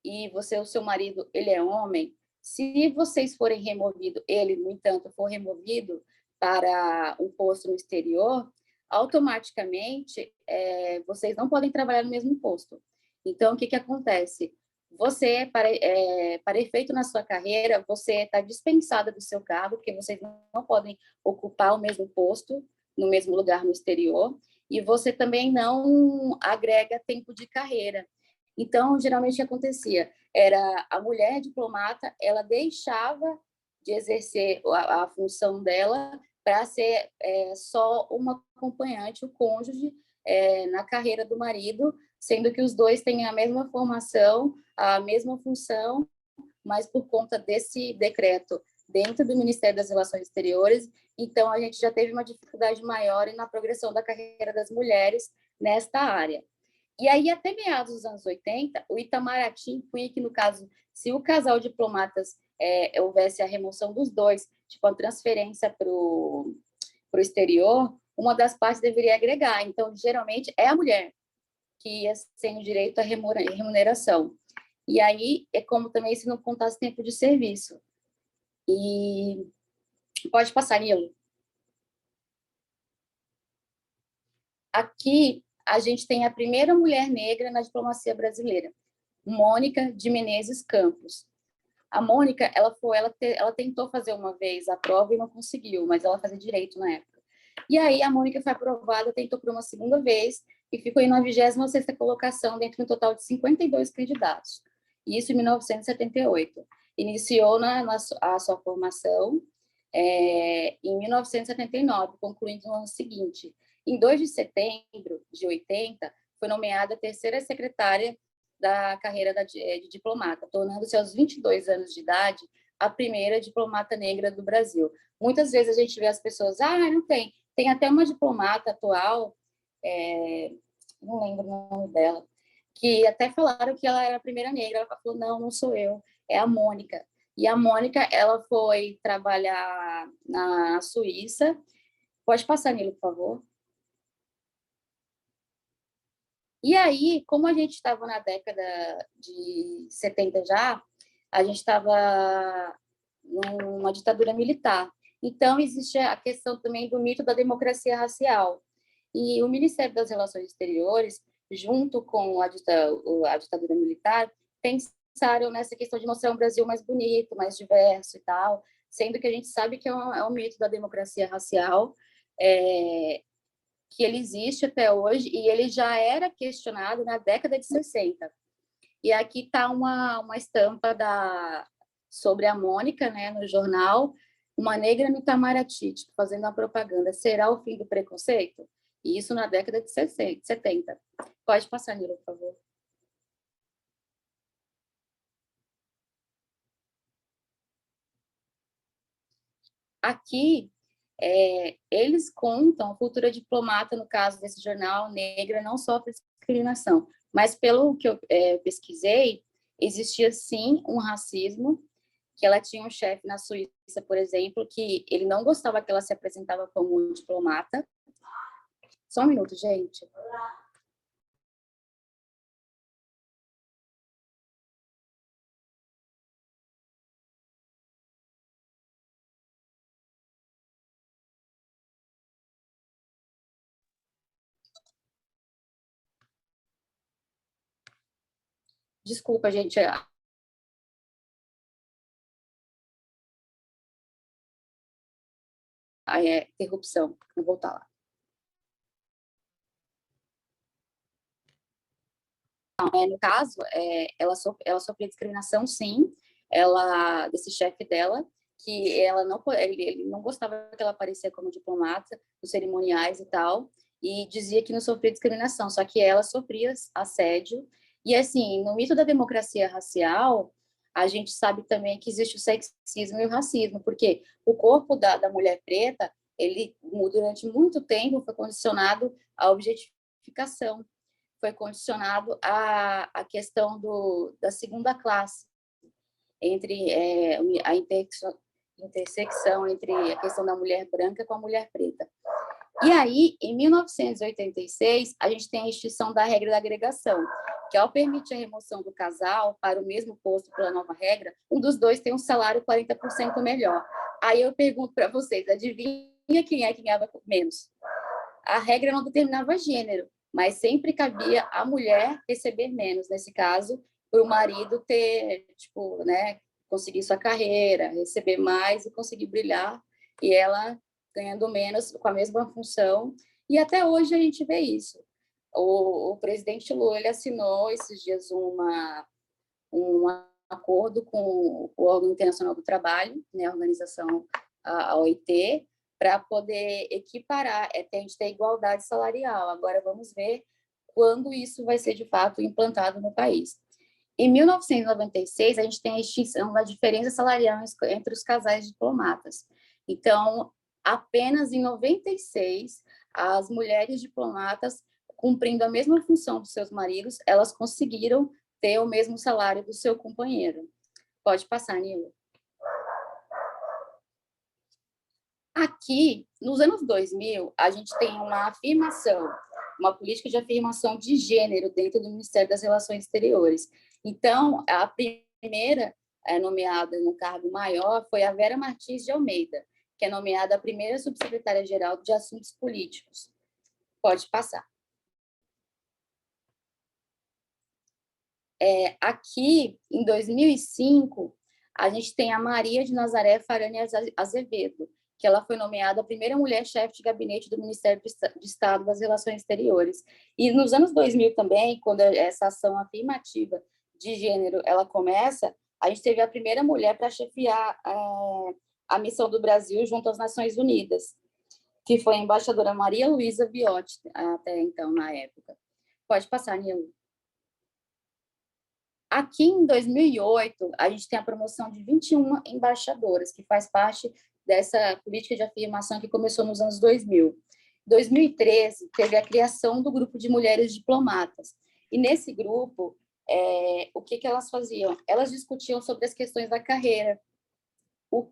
e o seu marido ele é homem, se vocês forem removidos, ele, no entanto, for removido para um posto no exterior, automaticamente vocês não podem trabalhar no mesmo posto. Então, o que acontece? Você, para efeito na sua carreira, você está dispensada do seu cargo, porque vocês não podem ocupar o mesmo posto, no mesmo lugar no exterior, e você também não agrega tempo de carreira. Então, geralmente, o que acontecia era a mulher diplomata, ela deixava de exercer a função dela para ser só uma acompanhante, o cônjuge, na carreira do marido, sendo que os dois têm a mesma formação, a mesma função, mas por conta desse decreto dentro do Ministério das Relações Exteriores, então a gente já teve uma dificuldade maior na progressão da carreira das mulheres nesta área. E aí, até meados dos anos 80, o Itamaraty impunha que, no caso, se o casal de diplomatas houvesse a remoção dos dois, tipo, a transferência para o exterior, uma das partes deveria agregar. Então, geralmente, é a mulher que ia sem o direito à remuneração. E aí, é como também se não contasse tempo de serviço. E pode passar, Nilo. Aqui, a gente tem a primeira mulher negra na diplomacia brasileira, Mônica de Menezes Campos. A Mônica, ela tentou fazer uma vez a prova e não conseguiu, mas ela fazia direito na época. E aí, a Mônica foi aprovada, tentou por uma segunda vez, e ficou na 26ª colocação, dentro de um total de 52 candidatos. Isso em 1978. Iniciou a sua formação em 1979, concluindo no ano seguinte. Em 2 de setembro de 80, foi nomeada a terceira secretária da carreira de diplomata, tornando-se aos 22 anos de idade a primeira diplomata negra do Brasil. Muitas vezes a gente vê as pessoas, não tem. Tem até uma diplomata atual, não lembro o nome dela, que até falaram que ela era a primeira negra. Ela falou, não sou eu, é a Mônica. E a Mônica, ela foi trabalhar na Suíça. Pode passar, Nilo, por favor. E aí, como a gente estava na década de 70 já, a gente estava numa ditadura militar. Então, existe a questão também do mito da democracia racial. E o Ministério das Relações Exteriores, junto com a ditadura militar, pensaram nessa questão de mostrar um Brasil mais bonito, mais diverso e tal, sendo que a gente sabe que é um mito da democracia racial, que ele existe até hoje, e ele já era questionado na década de 60. E aqui está uma estampa sobre a Mônica, né, no jornal, uma negra no Itamaraty, tipo, fazendo uma propaganda. Será o fim do preconceito? E isso na década de 70. Pode passar, Nilo, por favor. Aqui, eles contam, a cultura diplomata, no caso desse jornal, negra não sofre discriminação. Mas, pelo que eu pesquisei, existia, sim, um racismo, que ela tinha um chefe na Suíça, por exemplo, que ele não gostava que ela se apresentava como diplomata. Só um minuto, gente. Desculpa, gente. A interrupção. Vou voltar lá. No caso, ela sofria discriminação, sim, desse chefe dela, que ele não gostava que ela aparecia como diplomata, nos cerimoniais e tal, e dizia que não sofria discriminação, só que ela sofria assédio. E, assim, no mito da democracia racial, a gente sabe também que existe o sexismo e o racismo, porque o corpo da mulher preta, ele, durante muito tempo, foi condicionado à objetificação, foi condicionado à questão da segunda classe, entre a intersecção entre a questão da mulher branca com a mulher preta. E aí, em 1986, a gente tem a extinção da regra da agregação, que ao permitir a remoção do casal para o mesmo posto pela nova regra, um dos dois tem um salário 40% melhor. Aí eu pergunto para vocês, adivinha quem é que ganhava menos? A regra não determinava gênero, mas sempre cabia a mulher receber menos, nesse caso, para o marido ter, tipo, né, conseguir sua carreira, receber mais e conseguir brilhar, e ela ganhando menos com a mesma função. E até hoje a gente vê isso. O presidente Lula, ele assinou esses dias um acordo com o órgão internacional do trabalho, né, a organização, a OIT, para poder equiparar, a gente ter igualdade salarial. Agora vamos ver quando isso vai ser de fato implantado no país. Em 1996, a gente tem a extinção da diferença salarial entre os casais diplomatas. Então, apenas em 96, as mulheres diplomatas, cumprindo a mesma função dos seus maridos, elas conseguiram ter o mesmo salário do seu companheiro. Pode passar, Nilo. Aqui, nos anos 2000, a gente tem uma afirmação, uma política de afirmação de gênero dentro do Ministério das Relações Exteriores. Então, a primeira nomeada no cargo maior foi a Vera Martins de Almeida, que é nomeada a primeira subsecretária-geral de Assuntos Políticos. Pode passar. Aqui, em 2005, a gente tem a Maria de Nazaré Farane Azevedo, que ela foi nomeada a primeira mulher chefe de gabinete do Ministério de Estado das Relações Exteriores. E nos anos 2000 também, quando essa ação afirmativa de gênero ela começa, a gente teve a primeira mulher para chefiar a missão do Brasil junto às Nações Unidas, que foi a embaixadora Maria Luísa Viotti, até então, na época. Pode passar, Nilo. Aqui, em 2008, a gente tem a promoção de 21 embaixadoras, que faz parte dessa política de afirmação que começou nos anos 2000. Em 2013, teve a criação do grupo de mulheres diplomatas. E nesse grupo, o que elas faziam? Elas discutiam sobre as questões da carreira. O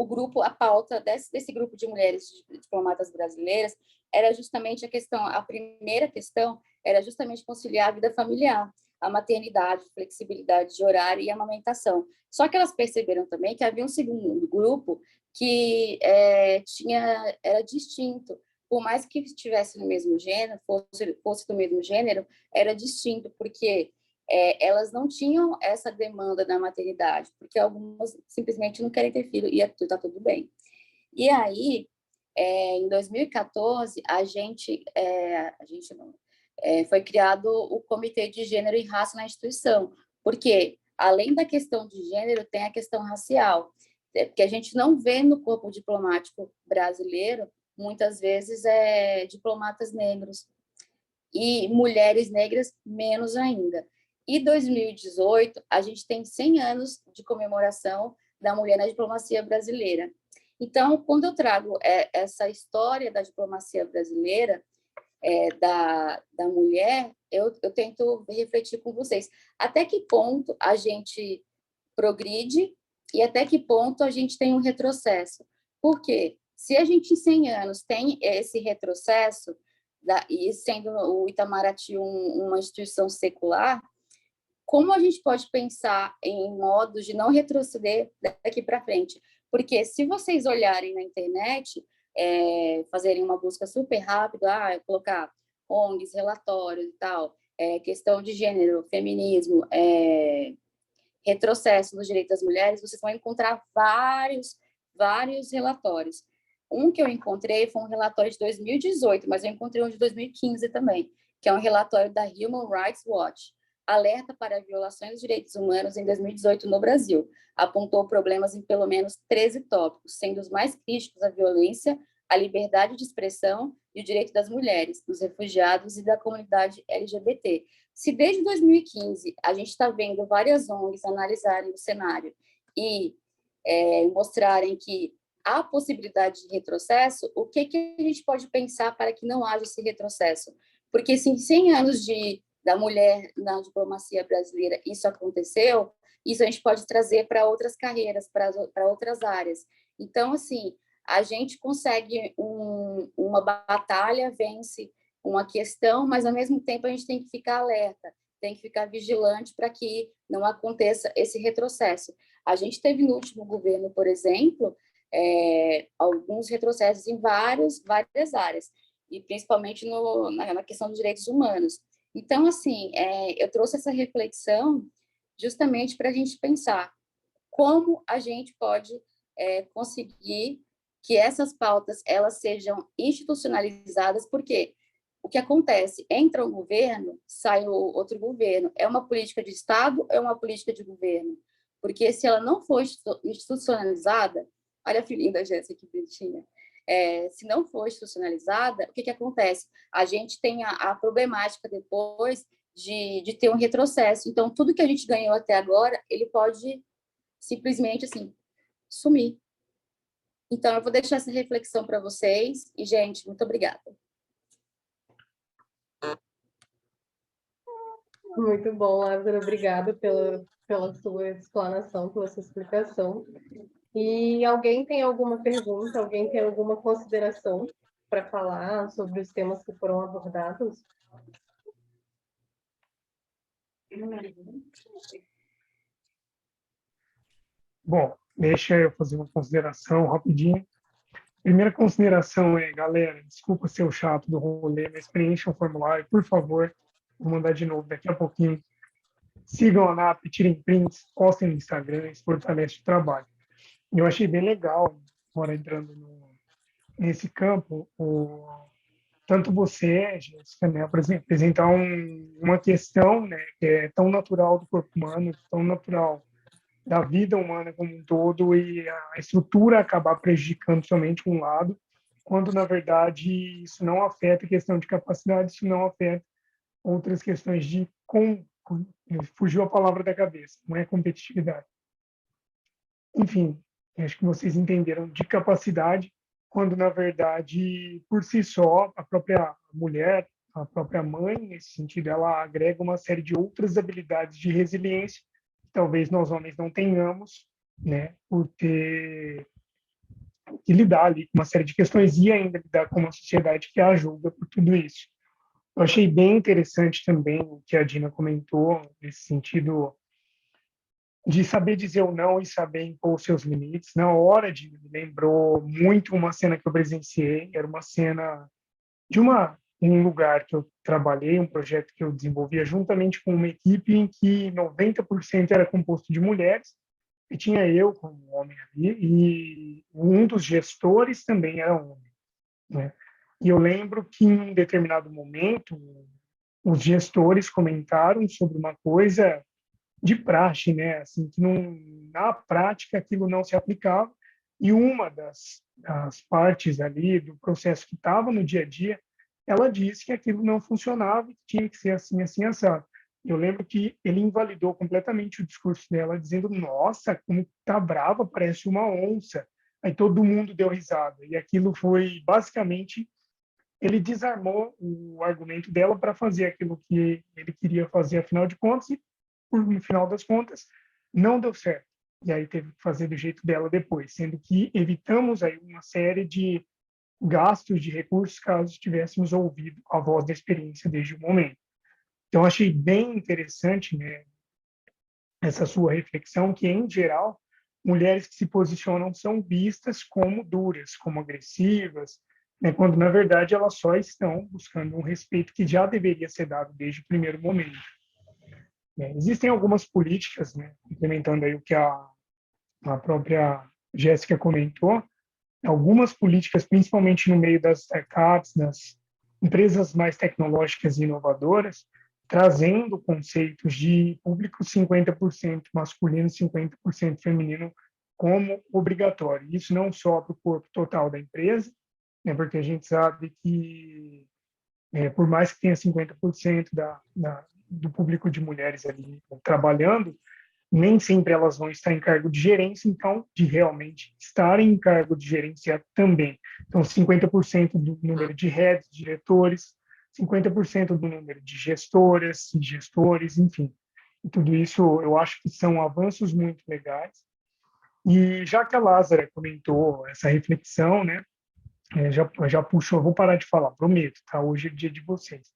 grupo, a pauta desse grupo de mulheres diplomatas brasileiras era justamente a primeira questão era justamente conciliar a vida familiar. a maternidade, flexibilidade de horário e amamentação. Só que elas perceberam também que havia um segundo grupo que era distinto. Por mais que estivesse no mesmo gênero, fosse do mesmo gênero, era distinto, porque elas não tinham essa demanda da maternidade, porque algumas simplesmente não querem ter filho e está tudo bem. E aí, em 2014, foi criado o Comitê de Gênero e Raça na instituição, porque, além da questão de gênero, tem a questão racial, porque a gente não vê no corpo diplomático brasileiro, muitas vezes, diplomatas negros, e mulheres negras menos ainda. E 2018, a gente tem 100 anos de comemoração da mulher na diplomacia brasileira. Então, quando eu trago essa história da diplomacia brasileira, da mulher, eu tento refletir com vocês. Até que ponto a gente progride e até que ponto a gente tem um retrocesso? Porque se a gente, em 100 anos, tem esse retrocesso, e sendo o Itamaraty uma instituição secular, como a gente pode pensar em modos de não retroceder daqui para frente? Porque se vocês olharem na internet, fazerem uma busca super rápida, colocar ONGs, relatórios e tal, questão de gênero, feminismo, retrocesso nos direitos das mulheres, vocês vão encontrar vários relatórios. Um que eu encontrei foi um relatório de 2018, mas eu encontrei um de 2015 também, que é um relatório da Human Rights Watch, alerta para violações dos direitos humanos em 2018 no Brasil. Apontou problemas em pelo menos 13 tópicos, sendo os mais críticos a violência, a liberdade de expressão e o direito das mulheres, dos refugiados e da comunidade LGBT. Se desde 2015 a gente está vendo várias ONGs analisarem o cenário e mostrarem que há possibilidade de retrocesso, o que a gente pode pensar para que não haja esse retrocesso? Porque se em 100 anos da mulher na diplomacia brasileira isso aconteceu, isso a gente pode trazer para outras carreiras, para outras áreas. Então, assim, a gente consegue uma batalha, vence uma questão, mas, ao mesmo tempo, a gente tem que ficar alerta, tem que ficar vigilante para que não aconteça esse retrocesso. A gente teve no último governo, por exemplo, alguns retrocessos em várias áreas, e principalmente na questão dos direitos humanos. Então, assim, eu trouxe essa reflexão justamente para a gente pensar como a gente pode conseguir que essas pautas elas sejam institucionalizadas, porque o que acontece? Entra um governo, sai o outro governo. É uma política de Estado ou é uma política de governo? Porque se ela não for institucionalizada, olha a filhinha da Jéssica, que bonitinha. Se não for institucionalizada, o que acontece? A gente tem a problemática depois de ter um retrocesso. Então, tudo que a gente ganhou até agora, ele pode simplesmente, assim, sumir. Então, eu vou deixar essa reflexão para vocês. E, gente, muito obrigada. Muito bom, Lázaro. Obrigada pela sua explanação, pela sua explicação. E alguém tem alguma pergunta, alguém tem alguma consideração para falar sobre os temas que foram abordados? Bom, deixa eu fazer uma consideração rapidinho. Primeira consideração galera, desculpa ser o chato do rolê, mas preencham o formulário, por favor. Vou mandar de novo daqui a pouquinho. Sigam a NAP, tirem prints, postem no Instagram, isso fortalece o trabalho. Eu achei bem legal, agora entrando nesse campo, tanto você, Jéssica, né, apresentar uma questão, né, que é tão natural do corpo humano, tão natural da vida humana como um todo, e a estrutura acabar prejudicando somente um lado, quando, na verdade, isso não afeta a questão de capacidade, isso não afeta outras questões fugiu a palavra da cabeça, não é competitividade. Enfim, acho que vocês entenderam de capacidade, quando, na verdade, por si só, a própria mulher, a própria mãe, nesse sentido, ela agrega uma série de outras habilidades de resiliência que talvez nós homens não tenhamos, né, por ter que lidar ali com uma série de questões e ainda lidar com uma sociedade que a julga por tudo isso. Eu achei bem interessante também o que a Dina comentou, nesse sentido de saber dizer o não e saber impor os seus limites. Na hora de me lembrou muito uma cena que eu presenciei, era uma cena de um lugar que eu trabalhei, um projeto que eu desenvolvia juntamente com uma equipe em que 90% era composto de mulheres, e tinha eu como homem ali, e um dos gestores também era homem, né? E eu lembro que em um determinado momento os gestores comentaram sobre uma coisa de praxe, né? Assim, que não, na prática aquilo não se aplicava, e uma das partes ali do processo que estava no dia a dia, ela disse que aquilo não funcionava e que tinha que ser assim, assim, assado. Eu lembro que ele invalidou completamente o discurso dela, dizendo: Nossa, como tá brava, parece uma onça. Aí todo mundo deu risada. E aquilo foi, basicamente, ele desarmou o argumento dela para fazer aquilo que ele queria fazer, afinal de contas, e no final das contas, não deu certo. E aí teve que fazer do jeito dela depois, sendo que evitamos aí uma série de gastos de recursos caso tivéssemos ouvido a voz da experiência desde o momento. Então, achei bem interessante, né, essa sua reflexão, que, em geral, mulheres que se posicionam são vistas como duras, como agressivas, né, quando, na verdade, elas só estão buscando um respeito que já deveria ser dado desde o primeiro momento. Existem algumas políticas, né, implementando aí o que a própria Jéssica comentou, algumas políticas, principalmente no meio das startups, das empresas mais tecnológicas e inovadoras, trazendo conceitos de público 50% masculino e 50% feminino como obrigatório. Isso não só para o corpo total da empresa, né, porque a gente sabe que, por mais que tenha 50% do público de mulheres ali trabalhando, nem sempre elas vão estar em cargo de gerência, então, de realmente estarem em cargo de gerência também. Então, 50% do número de heads, diretores, 50% do número de gestoras e gestores, enfim. E tudo isso eu acho que são avanços muito legais. E já que a Lázara comentou essa reflexão, né, já puxou, vou parar de falar, prometo, tá? Hoje é dia de vocês.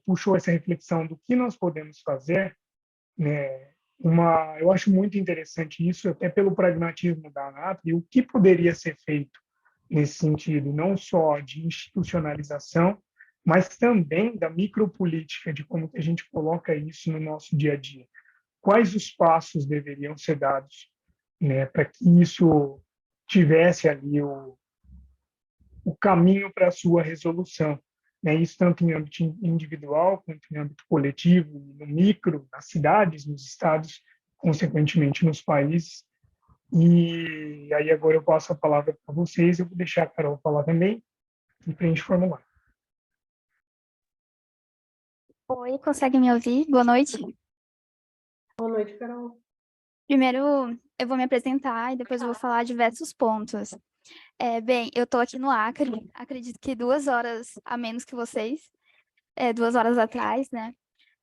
Puxou essa reflexão do que nós podemos fazer, né? Eu acho muito interessante isso, até pelo pragmatismo da ANAP, e o que poderia ser feito nesse sentido, não só de institucionalização, mas também da micropolítica, de como que a gente coloca isso no nosso dia a dia. Quais os passos deveriam ser dados, né, para que isso tivesse ali o caminho para a sua resolução, né? Isso tanto em âmbito individual, quanto em âmbito coletivo, no micro, nas cidades, nos estados, consequentemente nos países. E aí agora eu passo a palavra para vocês, eu vou deixar a Carol falar também, e para a gente formular. Oi, consegue me ouvir? Boa noite. Boa noite, Carol. Primeiro, eu vou me apresentar e depois eu vou falar diversos pontos. Bem, eu estou aqui no Acre, acredito que 2 horas a menos que vocês, 2 horas atrás, né?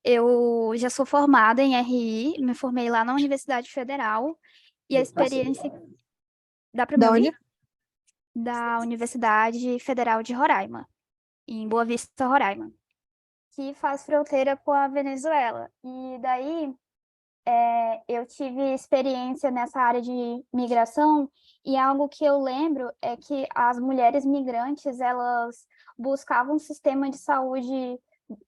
Eu já sou formada em RI, me formei lá na Universidade Federal, e a experiência... Dá para me Da ouvir? onde? Da Universidade Federal de Roraima, em Boa Vista, Roraima, que faz fronteira com a Venezuela. E daí eu tive experiência nessa área de migração, e algo que eu lembro é que as mulheres migrantes, elas buscavam um sistema de saúde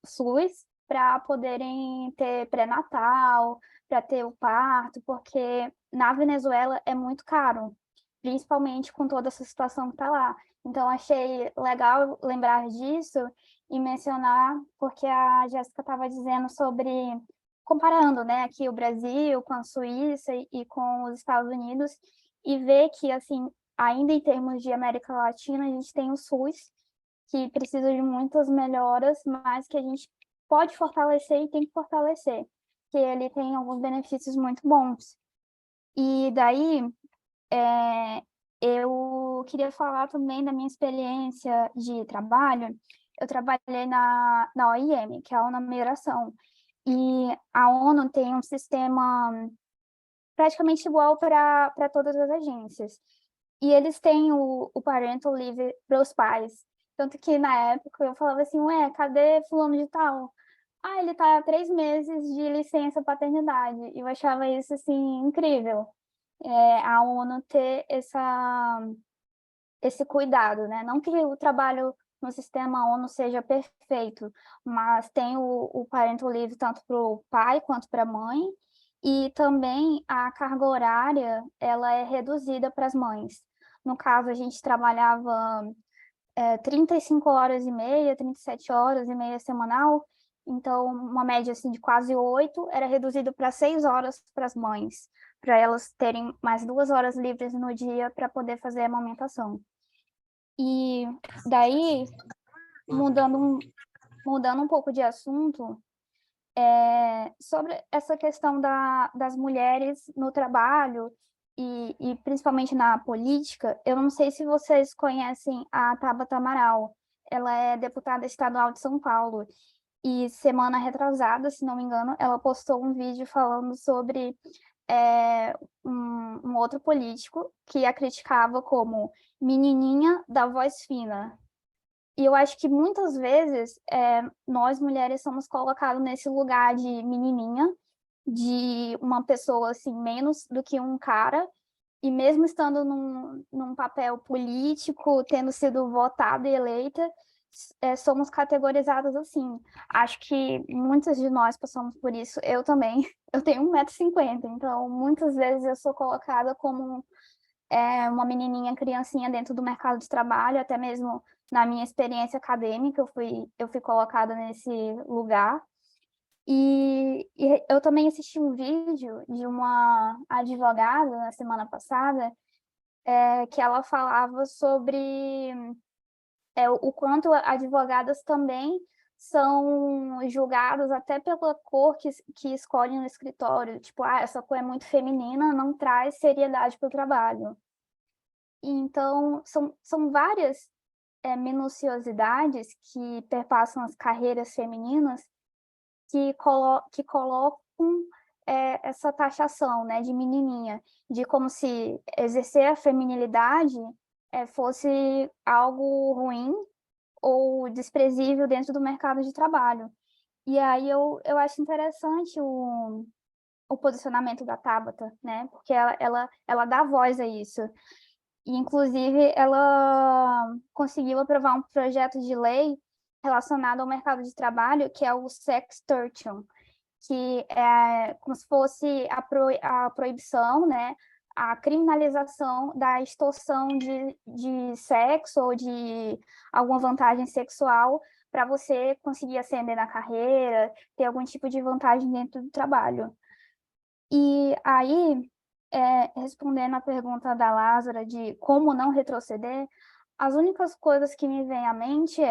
SUS para poderem ter pré-natal, para ter o parto, porque na Venezuela é muito caro, principalmente com toda essa situação que está lá. Então, achei legal lembrar disso e mencionar, porque a Jéssica estava dizendo sobre comparando, né, aqui o Brasil com a Suíça e com os Estados Unidos, e ver que, assim, ainda em termos de América Latina, a gente tem o SUS, que precisa de muitas melhoras, mas que a gente pode fortalecer e tem que fortalecer, que ele tem alguns benefícios muito bons. E daí, eu queria falar também da minha experiência de trabalho. Eu trabalhei na OIM, que é a ONU Migração, e a ONU tem um sistema praticamente igual para todas as agências. E eles têm o parental leave para os pais. Tanto que na época eu falava assim, ué, cadê fulano de tal? Ah, ele tá há 3 meses de licença paternidade. E eu achava isso, assim, incrível. A ONU ter esse cuidado, né? Não que o trabalho no sistema ONU seja perfeito, mas tem o parental leave tanto para o pai quanto para a mãe, e também a carga horária, ela é reduzida para as mães. No caso, a gente trabalhava 35 horas e meia, 37 horas e meia semanal, então uma média assim de quase 8 era reduzido para 6 horas para as mães, para elas terem mais 2 horas livres no dia para poder fazer a amamentação. E daí, mudando um pouco de assunto, sobre essa questão das mulheres no trabalho e principalmente na política, eu não sei se vocês conhecem a Tabata Amaral. Ela é deputada estadual de São Paulo. E semana retrasada, se não me engano, ela postou um vídeo falando sobre um outro político que a criticava como menininha da voz fina. E eu acho que muitas vezes nós mulheres somos colocadas nesse lugar de menininha, de uma pessoa assim menos do que um cara, e mesmo estando num papel político, tendo sido votada e eleita, somos categorizadas assim. Acho que muitas de nós passamos por isso, eu também. Eu tenho 1,50 m, então muitas vezes eu sou colocada como uma menininha, criancinha dentro do mercado de trabalho, até mesmo na minha experiência acadêmica, eu fui colocada nesse lugar. E eu também assisti um vídeo de uma advogada na semana passada, que ela falava sobre o quanto advogadas também são julgadas até pela cor que escolhem no escritório. Tipo, essa cor é muito feminina, não traz seriedade para o trabalho. Então, são várias minuciosidades que perpassam as carreiras femininas que colocam essa taxação, né, de menininha, de como se exercer a feminilidade fosse algo ruim ou desprezível dentro do mercado de trabalho. E aí eu acho interessante o posicionamento da Tabata, né, porque ela dá voz a isso. E, inclusive, ela conseguiu aprovar um projeto de lei relacionado ao mercado de trabalho, que é o Sextortion, que é como se fosse a proibição, né, a criminalização da extorsão de sexo ou de alguma vantagem sexual para você conseguir ascender na carreira, ter algum tipo de vantagem dentro do trabalho. E aí, respondendo à pergunta da Lázara de como não retroceder, as únicas coisas que me vêm à mente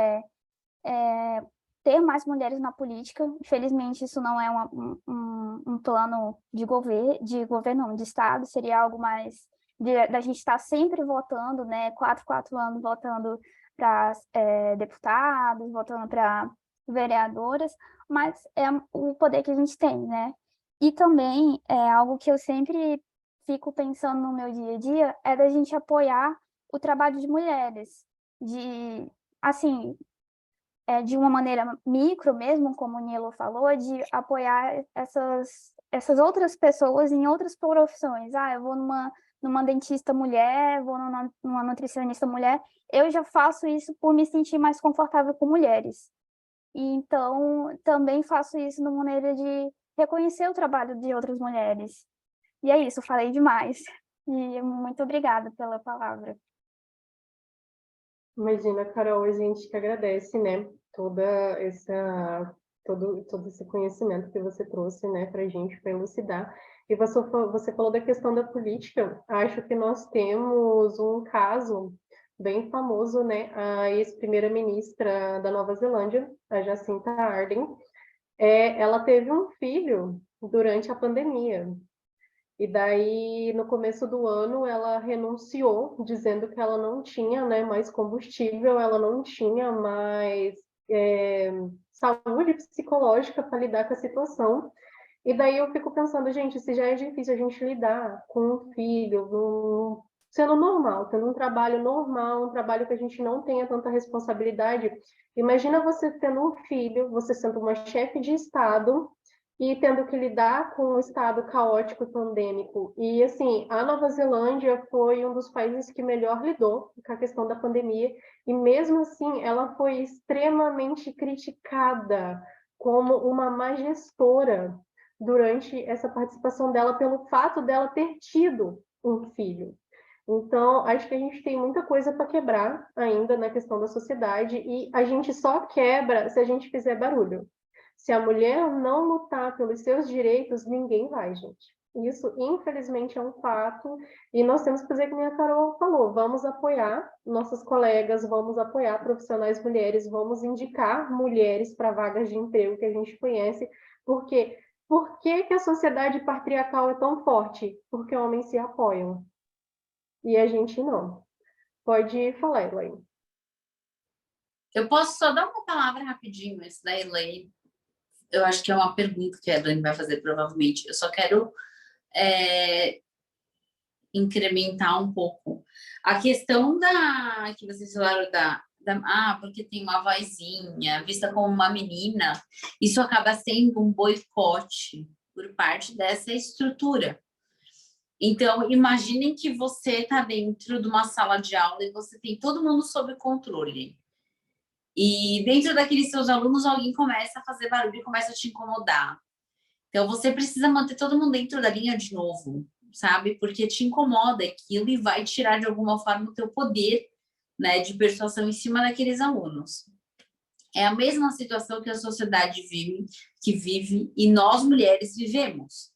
ter mais mulheres na política. Infelizmente, isso não é um plano de governo, não, de Estado, seria algo mais da gente estar sempre votando, né, 4 anos votando para deputados, votando para vereadoras, mas é o poder que a gente tem, né? E também algo que eu sempre fico pensando no meu dia a dia é da gente apoiar o trabalho de mulheres, assim, de uma maneira micro mesmo, como o Nilo falou, de apoiar essas outras pessoas em outras profissões. Eu vou numa dentista mulher, vou numa nutricionista mulher. Eu já faço isso por me sentir mais confortável com mulheres. E então, também faço isso de maneira de reconhecer o trabalho de outras mulheres. E é isso, falei demais. E muito obrigada pela palavra. Imagina, Carol, a gente que agradece, né, todo esse conhecimento que você trouxe, né, para a gente, para elucidar. E você falou da questão da política. Acho que nós temos um caso bem famoso, né, a ex-primeira-ministra da Nova Zelândia, a Jacinta Ardern. Ela teve um filho durante a pandemia. E daí, no começo do ano, ela renunciou, dizendo que ela não tinha, né, mais combustível, ela não tinha mais saúde psicológica para lidar com a situação. E daí eu fico pensando, gente, se já é difícil a gente lidar com um filho, sendo normal, tendo um trabalho normal, um trabalho que a gente não tenha tanta responsabilidade. Imagina você tendo um filho, você sendo uma chefe de Estado e tendo que lidar com um estado caótico e pandêmico. E, assim, a Nova Zelândia foi um dos países que melhor lidou com a questão da pandemia, e mesmo assim ela foi extremamente criticada como uma má gestora durante essa participação dela, pelo fato dela ter tido um filho. Então, acho que a gente tem muita coisa para quebrar ainda na questão da sociedade, e a gente só quebra se a gente fizer barulho. Se a mulher não lutar pelos seus direitos, ninguém vai, gente. Isso, infelizmente, é um fato, e nós temos que fazer como a Carol falou, vamos apoiar nossas colegas, vamos apoiar profissionais mulheres, vamos indicar mulheres para vagas de emprego que a gente conhece, porque por que que a sociedade patriarcal é tão forte? Porque homens se apoiam, e a gente não. Pode falar, Elaine. Eu posso só dar uma palavra rapidinho, isso da Elaine. Eu acho que é uma pergunta que a Elaine vai fazer, provavelmente. Eu só quero incrementar um pouco. A questão que vocês falaram porque tem uma vozinha, vista como uma menina, isso acaba sendo um boicote por parte dessa estrutura. Então, imaginem que você está dentro de uma sala de aula e você tem todo mundo sob controle. E dentro daqueles seus alunos, alguém começa a fazer barulho e começa a te incomodar. Então, você precisa manter todo mundo dentro da linha de novo, sabe? Porque te incomoda aquilo e vai tirar, de alguma forma, o teu poder, né, de persuasão em cima daqueles alunos. É a mesma situação que a sociedade vive e nós, mulheres, vivemos.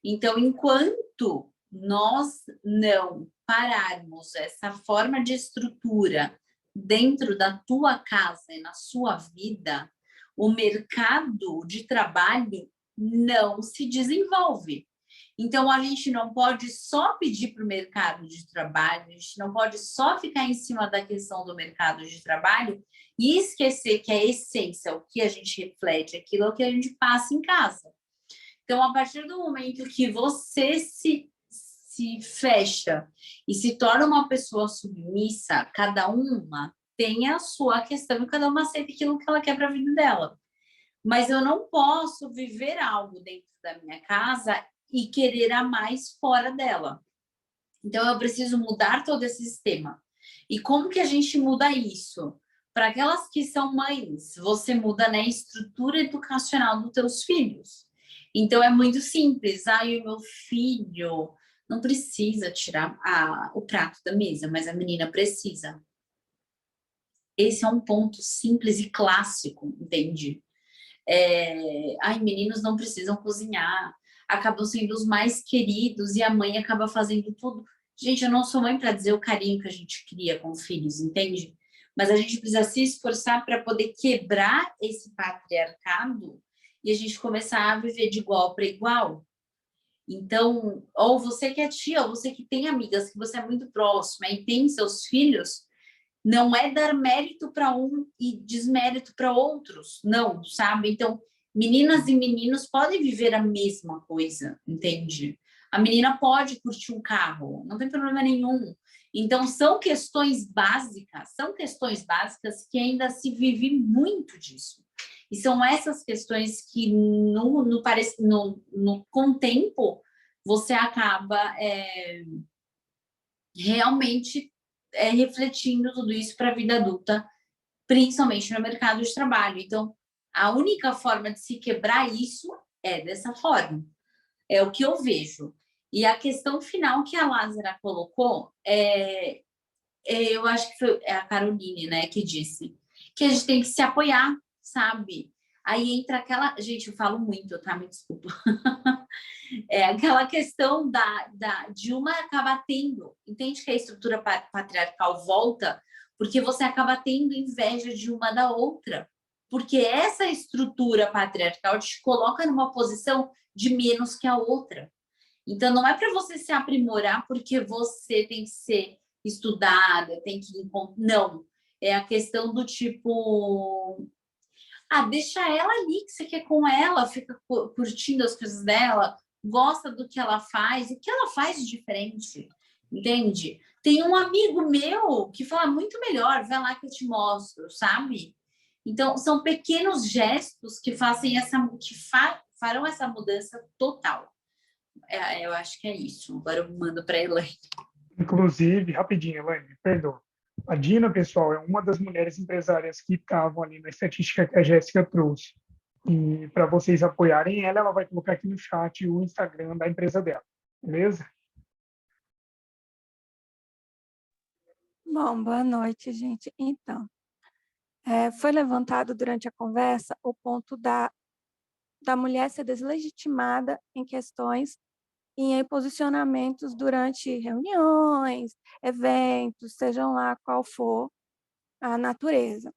Então, enquanto nós não pararmos essa forma de estrutura dentro da tua casa e na sua vida, o mercado de trabalho não se desenvolve. Então, a gente não pode só pedir para o mercado de trabalho, a gente não pode só ficar em cima da questão do mercado de trabalho e esquecer que a essência, o que a gente reflete, aquilo é o que a gente passa em casa. Então, a partir do momento que você se fecha e se torna uma pessoa submissa, cada uma tem a sua questão e cada uma aceita aquilo que ela quer para a vida dela. Mas eu não posso viver algo dentro da minha casa e querer a mais fora dela. Então, eu preciso mudar todo esse sistema. E como que a gente muda isso? Para aquelas que são mães, você muda na estrutura educacional dos teus filhos. Então, é muito simples. O meu filho não precisa tirar o prato da mesa, mas a menina precisa. Esse é um ponto simples e clássico, entende? Meninos não precisam cozinhar, acabam sendo os mais queridos e a mãe acaba fazendo tudo. Gente, eu não sou mãe para dizer o carinho que a gente cria com filhos, entende? Mas a gente precisa se esforçar para poder quebrar esse patriarcado e a gente começar a viver de igual para igual. Então, ou você que é tia, ou você que tem amigas, que você é muito próxima e tem seus filhos, não é dar mérito para um e desmérito para outros, não, sabe? Então, meninas e meninos podem viver a mesma coisa, entende? A menina pode curtir um carro, não tem problema nenhum. Então, são questões básicas que ainda se vive muito disso. E são essas questões que, com o tempo, você acaba realmente refletindo tudo isso para a vida adulta, principalmente no mercado de trabalho. Então, a única forma de se quebrar isso é dessa forma. É o que eu vejo. E a questão final que a Lázara colocou, eu acho que foi a Caroline, né, que disse que a gente tem que se apoiar, sabe? Aí entra aquela... Gente, eu falo muito, tá? Me desculpa. Aquela questão de uma acabar tendo... Entende que a estrutura patriarcal volta porque você acaba tendo inveja de uma da outra. Porque essa estrutura patriarcal te coloca numa posição de menos que a outra. Então, não é para você se aprimorar porque você tem que ser estudada, tem que... Não. É a questão do tipo... deixa ela ali, que você quer com ela, fica curtindo as coisas dela, gosta do que ela faz, o que ela faz de diferente. entende? Tem um amigo meu que fala muito melhor, vai lá que eu te mostro, sabe? Então, são pequenos gestos que fazem farão essa mudança total. Eu acho que é isso. Agora eu mando para Elaine. Inclusive, rapidinho, Elaine, perdoa. A Dina, pessoal, é uma das mulheres empresárias que estavam ali na estatística que a Jéssica trouxe. E para vocês apoiarem ela, ela vai colocar aqui no chat o Instagram da empresa dela. Beleza? Bom, boa noite, gente. Então, foi levantado durante a conversa o ponto da mulher ser deslegitimada em questões e em posicionamentos durante reuniões, eventos, sejam lá qual for a natureza.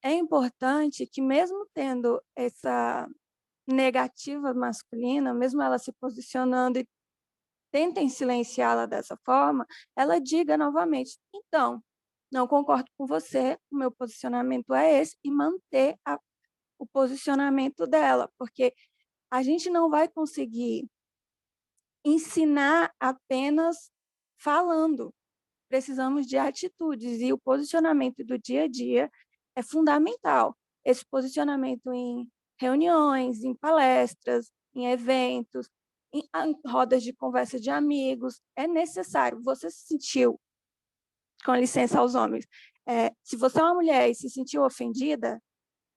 É importante que, mesmo tendo essa negativa masculina, mesmo ela se posicionando e tentem silenciá-la dessa forma, ela diga novamente: então, não concordo com você, o meu posicionamento é esse, e manter o posicionamento dela, porque a gente não vai conseguir ensinar apenas falando. Precisamos de atitudes, e o posicionamento do dia a dia é fundamental. Esse posicionamento em reuniões, em palestras, em eventos, em rodas de conversa de amigos, é necessário. Você se sentiu, com licença aos homens, se você é uma mulher e se sentiu ofendida,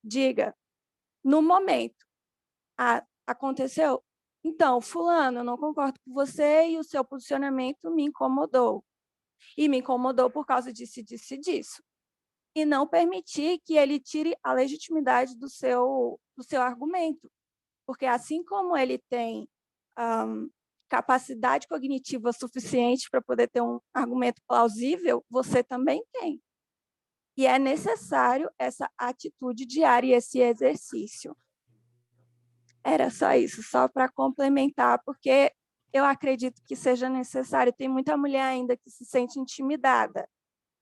diga, no momento, aconteceu? Então, fulano, eu não concordo com você e o seu posicionamento me incomodou. E me incomodou por causa disso, disso e disso. E não permitir que ele tire a legitimidade do seu argumento. Porque assim como ele tem capacidade cognitiva suficiente para poder ter um argumento plausível, você também tem. E é necessário essa atitude diária e esse exercício. Era só isso, só para complementar, porque eu acredito que seja necessário. Tem muita mulher ainda que se sente intimidada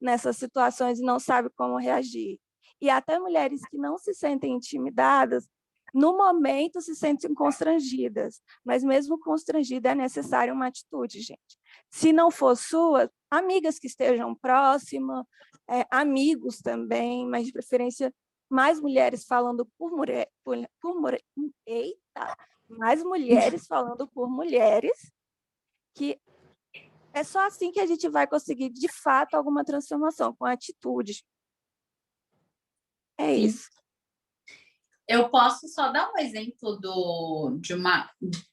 nessas situações e não sabe como reagir. E até mulheres que não se sentem intimidadas, no momento se sentem constrangidas, mas mesmo constrangida é necessária uma atitude, gente. Se não for sua, amigas que estejam próximas, amigos também, mas de preferência mais mulheres falando mais mulheres falando por mulheres, que é só assim que a gente vai conseguir, de fato, alguma transformação, com atitudes. É isso. Eu posso só dar um exemplo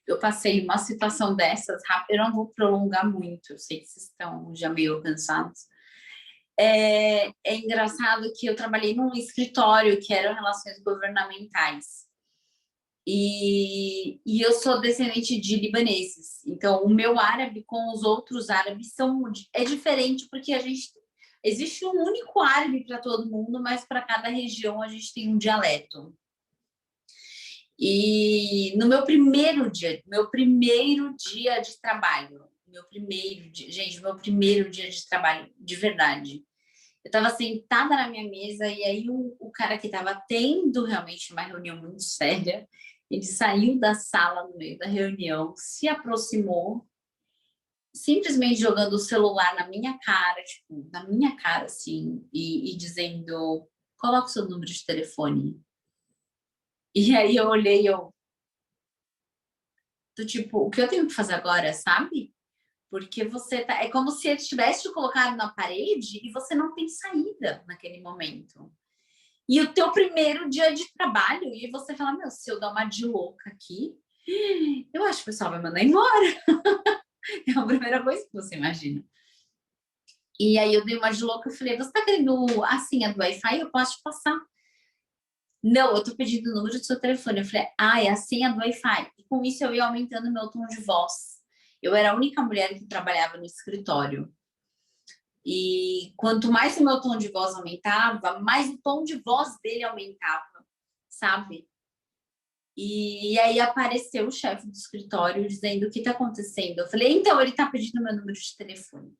eu passei uma situação dessas rápido, eu não vou prolongar muito, eu sei que vocês estão já meio cansados. É engraçado que eu trabalhei num escritório que eram relações governamentais. E eu sou descendente de libaneses. Então, o meu árabe com os outros árabes é diferente, porque existe um único árabe para todo mundo, mas para cada região a gente tem um dialeto. E no meu primeiro dia de trabalho, meu primeiro dia de trabalho, de verdade, eu estava sentada na minha mesa e aí o cara que estava tendo realmente uma reunião muito séria, ele saiu da sala no meio da reunião, se aproximou, simplesmente jogando o celular na minha cara, tipo, na minha cara, assim, e dizendo: coloca o seu número de telefone. E aí eu olhei, tipo, o que eu tenho que fazer agora, sabe? Porque você tá... É como se ele tivesse te colocado na parede e você não tem saída naquele momento. E o teu primeiro dia de trabalho, e você fala: meu, se eu dar uma de louca aqui, eu acho que o pessoal vai mandar embora. É a primeira coisa que você imagina. E aí eu dei uma de louca e falei: você tá querendo a senha do Wi-Fi? Eu posso te passar. Não, eu tô pedindo o número do seu telefone. Eu falei: é a senha do Wi-Fi. E com isso eu ia aumentando meu tom de voz. Eu era a única mulher que trabalhava no escritório. E quanto mais o meu tom de voz aumentava, mais o tom de voz dele aumentava, sabe? E aí apareceu o chefe do escritório dizendo: o que está acontecendo? Eu falei: então, ele está pedindo meu número de telefone.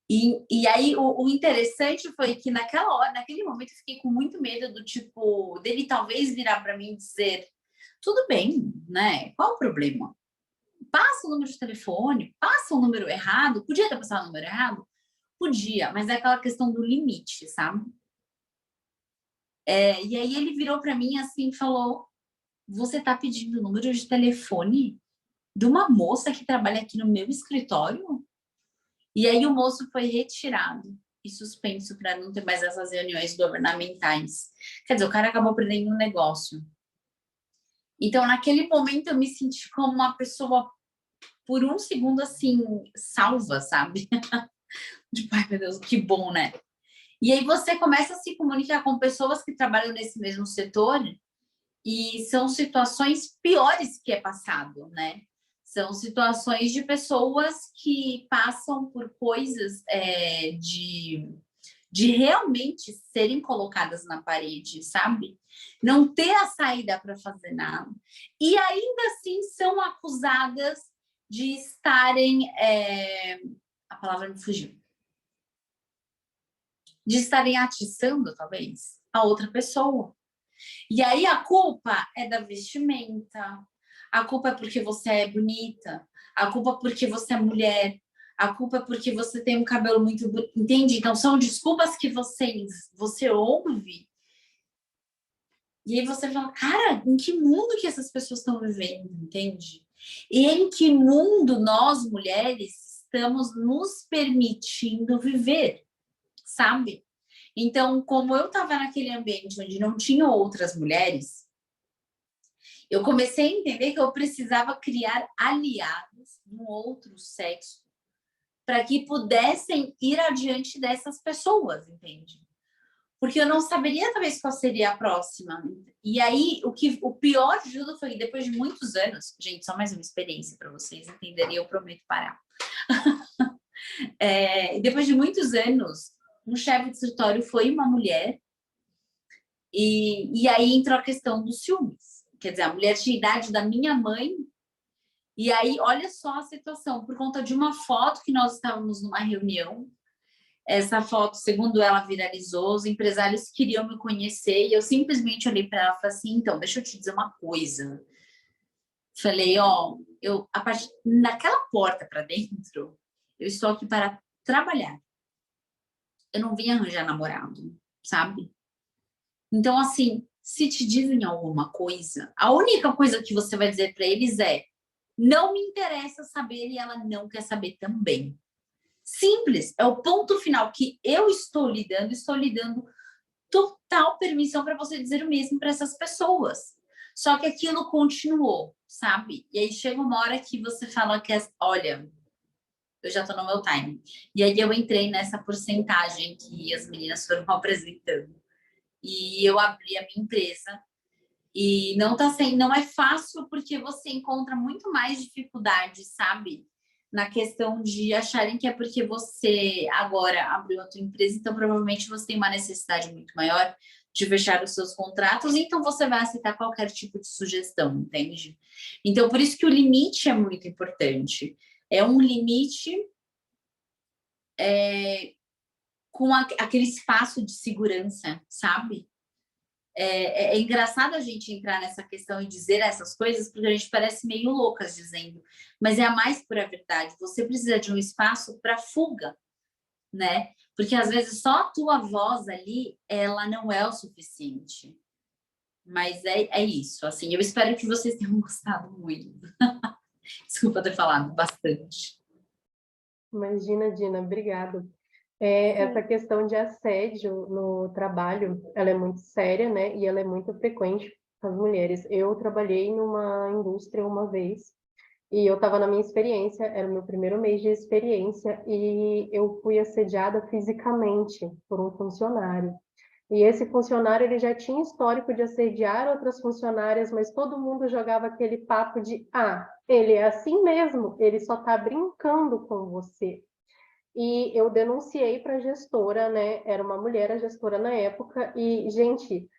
E aí o interessante foi que naquela hora, naquele momento, eu fiquei com muito medo do tipo, dele talvez virar para mim e dizer: tudo bem, né? Qual o problema? passa o número de telefone, passa o número errado, podia ter passado o número errado? Podia, mas é aquela questão do limite, sabe? E aí ele virou para mim assim e falou, você tá pedindo o número de telefone de uma moça que trabalha aqui no meu escritório? E aí o moço foi retirado e suspenso para não ter mais essas reuniões governamentais. Quer dizer, o cara acabou perdendo um negócio. Então, naquele momento, eu me senti como uma pessoa, por um segundo, assim, salva, sabe? Tipo, ai, meu Deus, que bom, né? E aí você começa a se comunicar com pessoas que trabalham nesse mesmo setor e são situações piores que é passado, né? São situações de pessoas que passam por coisas de realmente serem colocadas na parede, sabe? Não ter a saída para fazer nada. E ainda assim são acusadas de estarem... a palavra me fugiu. De estarem atiçando, talvez, a outra pessoa. E aí a culpa é da vestimenta, a culpa é porque você é bonita, a culpa é porque você é mulher, a culpa é porque você tem um cabelo muito bonito, entende? Então são desculpas que você ouve e aí você fala, cara, em que mundo que essas pessoas estão vivendo, entende? E em que mundo nós, mulheres, estamos nos permitindo viver, sabe? Então, como eu estava naquele ambiente onde não tinha outras mulheres, eu comecei a entender que eu precisava criar aliados no outro sexo para que pudessem ir adiante dessas pessoas, entende? Porque eu não saberia, talvez, qual seria a próxima. E aí, o pior de tudo foi que depois de muitos anos... Gente, só mais uma experiência para vocês entenderem, eu prometo parar. Depois de muitos anos, um chefe de escritório foi uma mulher e aí entrou a questão dos ciúmes. Quer dizer, a mulher tinha a idade da minha mãe e aí, olha só a situação, por conta de uma foto que nós estávamos numa reunião, essa foto, segundo ela, viralizou, os empresários queriam me conhecer e eu simplesmente olhei para ela e falei assim, então, deixa eu te dizer uma coisa. Falei, ó, naquela porta para dentro, eu estou aqui para trabalhar. Eu não vim arranjar namorado, sabe? Então, assim, se te dizem alguma coisa, a única coisa que você vai dizer para eles é não me interessa saber e ela não quer saber também. Simples, é o ponto final que eu estou lhe dando total permissão para você dizer o mesmo para essas pessoas. Só que aquilo continuou, sabe? E aí chega uma hora que você fala que, olha, eu já estou no meu time. E aí eu entrei nessa porcentagem que as meninas foram apresentando. E eu abri a minha empresa. E não é fácil porque você encontra muito mais dificuldade, sabe? Na questão de acharem que é porque você agora abriu a tua empresa, então provavelmente você tem uma necessidade muito maior de fechar os seus contratos, então você vai aceitar qualquer tipo de sugestão, entende? Então, por isso que o limite é muito importante. É um limite com aquele espaço de segurança, sabe? É engraçado a gente entrar nessa questão e dizer essas coisas, porque a gente parece meio loucas dizendo, mas é a mais pura verdade. Você precisa de um espaço para fuga, né? Porque às vezes só a tua voz ali, ela não é o suficiente. Mas é isso, assim, eu espero que vocês tenham gostado muito. Desculpa ter falado bastante. Imagina, Dina, obrigada. Essa questão de assédio no trabalho, ela é muito séria, né? E ela é muito frequente com as mulheres. Eu trabalhei numa indústria uma vez e eu estava na minha experiência, era o meu primeiro mês de experiência e eu fui assediada fisicamente por um funcionário. E esse funcionário ele já tinha histórico de assediar outras funcionárias, mas todo mundo jogava aquele papo de ele é assim mesmo, ele só está brincando com você. E eu denunciei para a gestora, né? Era uma mulher, a gestora na época, e, gente,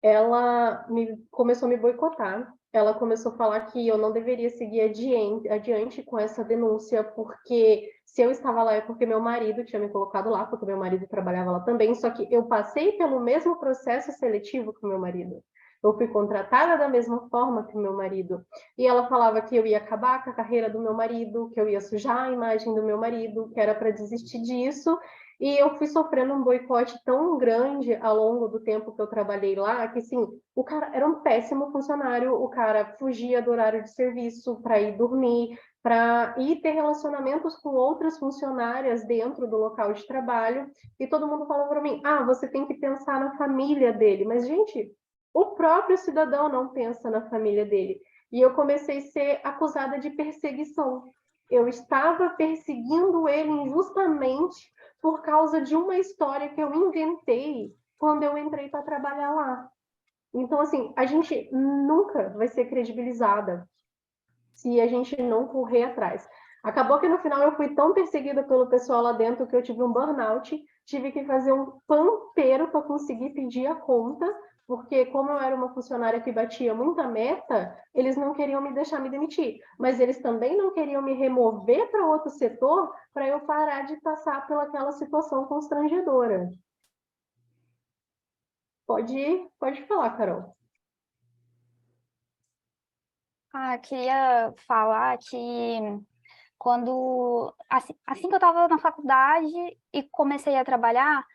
ela começou a me boicotar. Ela começou a falar que eu não deveria seguir adiante com essa denúncia, porque se eu estava lá é porque meu marido tinha me colocado lá, porque meu marido trabalhava lá também, só que eu passei pelo mesmo processo seletivo que o meu marido. eu fui contratada da mesma forma que o meu marido. E ela falava que eu ia acabar com a carreira do meu marido, que eu ia sujar a imagem do meu marido, que era para desistir disso. E eu fui sofrendo um boicote tão grande ao longo do tempo que eu trabalhei lá, que, assim, o cara era um péssimo funcionário, o cara fugia do horário de serviço para ir dormir, para ir ter relacionamentos com outras funcionárias dentro do local de trabalho, e todo mundo falou para mim, você tem que pensar na família dele. Mas, gente, o próprio cidadão não pensa na família dele. E eu comecei a ser acusada de perseguição. Eu estava perseguindo ele injustamente por causa de uma história que eu inventei quando eu entrei para trabalhar lá. Então, assim, a gente nunca vai ser credibilizada se a gente não correr atrás. Acabou que no final eu fui tão perseguida pelo pessoal lá dentro que eu tive um burnout, tive que fazer um pampeiro para conseguir pedir a conta, porque como eu era uma funcionária que batia muita meta, eles não queriam me deixar me demitir, mas eles também não queriam me remover para outro setor para eu parar de passar pelaquela situação constrangedora. Pode falar, Carol. Queria falar que quando, assim que eu estava na faculdade e comecei a trabalhar,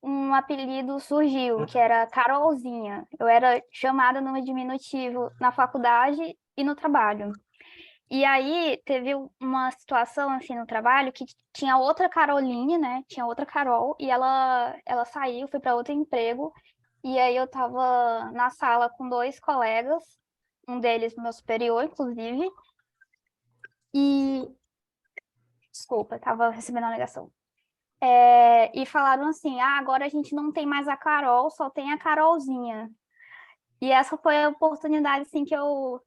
um apelido surgiu, que era Carolzinha. Eu era chamada no diminutivo na faculdade e no trabalho. E aí teve uma situação assim no trabalho que tinha outra Caroline, né? Tinha outra Carol e ela saiu, foi para outro emprego. E aí eu estava na sala com dois colegas, um deles meu superior, inclusive. E desculpa, estava recebendo uma ligação. E falaram assim: agora a gente não tem mais a Carol, só tem a Carolzinha. E essa foi a oportunidade assim que eu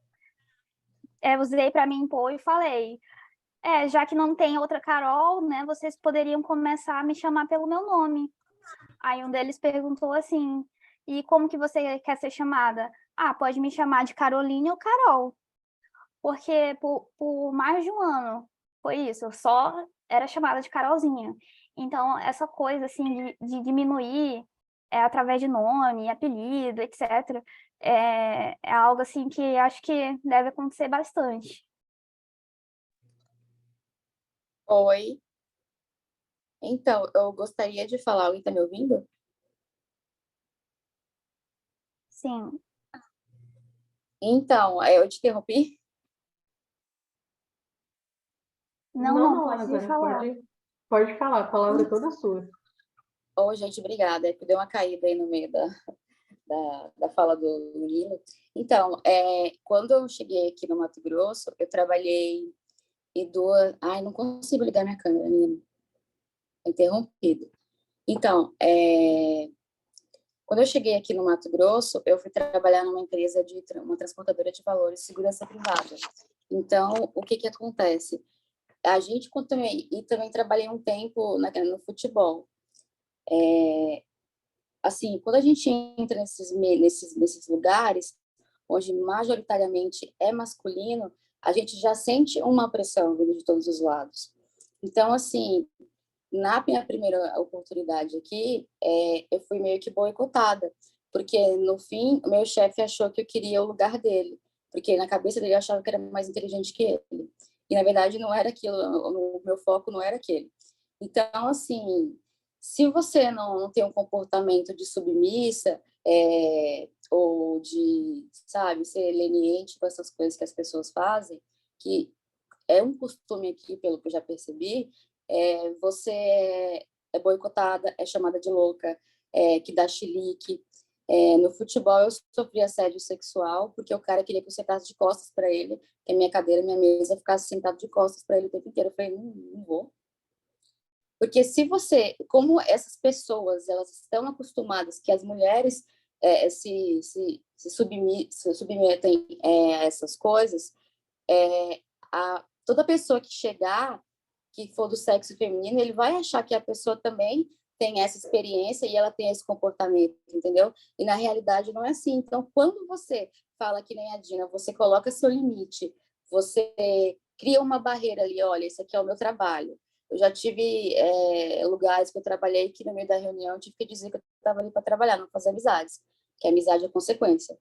usei para me impor e falei: já que não tem outra Carol, né, vocês poderiam começar a me chamar pelo meu nome. Aí um deles perguntou assim: e como que você quer ser chamada? Pode me chamar de Caroline ou Carol. Porque por mais de um ano foi isso, eu só era chamada de Carolzinha. Então, essa coisa assim de diminuir através de nome, apelido, etc., é algo assim que acho que deve acontecer bastante. Oi. Então, eu gostaria de falar. Alguém está me ouvindo? Sim. Então, eu te interrompi? Não, pode Lázaro, falar. pode falar, a palavra é toda sua. Gente, obrigada. Deu uma caída aí no meio da fala do Nilo. Então, quando eu cheguei aqui no Mato Grosso, eu trabalhei em duas... Ai, não consigo ligar minha câmera, menina. Interrompido. Então, quando eu cheguei aqui no Mato Grosso, eu fui trabalhar numa empresa uma transportadora de valores de segurança privada. Então, o que acontece? A gente também trabalhei um tempo no futebol. Assim, quando a gente entra nesses lugares, onde majoritariamente é masculino, a gente já sente uma pressão vindo de todos os lados. Então, assim, na minha primeira oportunidade aqui, eu fui meio que boicotada, porque no fim, o meu chefe achou que eu queria o lugar dele, porque na cabeça dele eu achava que era mais inteligente que ele. E na verdade não era aquilo, o meu foco não era aquele. Então, assim, se você não tem um comportamento de submissa, ou de, sabe, ser leniente com essas coisas que as pessoas fazem, que é um costume aqui, pelo que eu já percebi, você é boicotada, é chamada de louca, que dá chilique. No futebol, eu sofri assédio sexual, porque o cara queria que eu sentasse de costas para ele, que a minha cadeira, minha mesa ficasse sentado de costas para ele o tempo inteiro. Eu falei, não vou. Porque se você, como essas pessoas, elas estão acostumadas que as mulheres se submetem a essas coisas, toda pessoa que chegar, que for do sexo feminino, ele vai achar que a pessoa também tem essa experiência e ela tem esse comportamento, entendeu? E na realidade não é assim. Então, quando você fala que nem a Dina, você coloca seu limite, você cria uma barreira ali, olha, isso aqui é o meu trabalho. Eu já tive lugares que eu trabalhei que no meio da reunião eu tive que dizer que eu estava ali para trabalhar, não fazer amizades, que a amizade é consequência.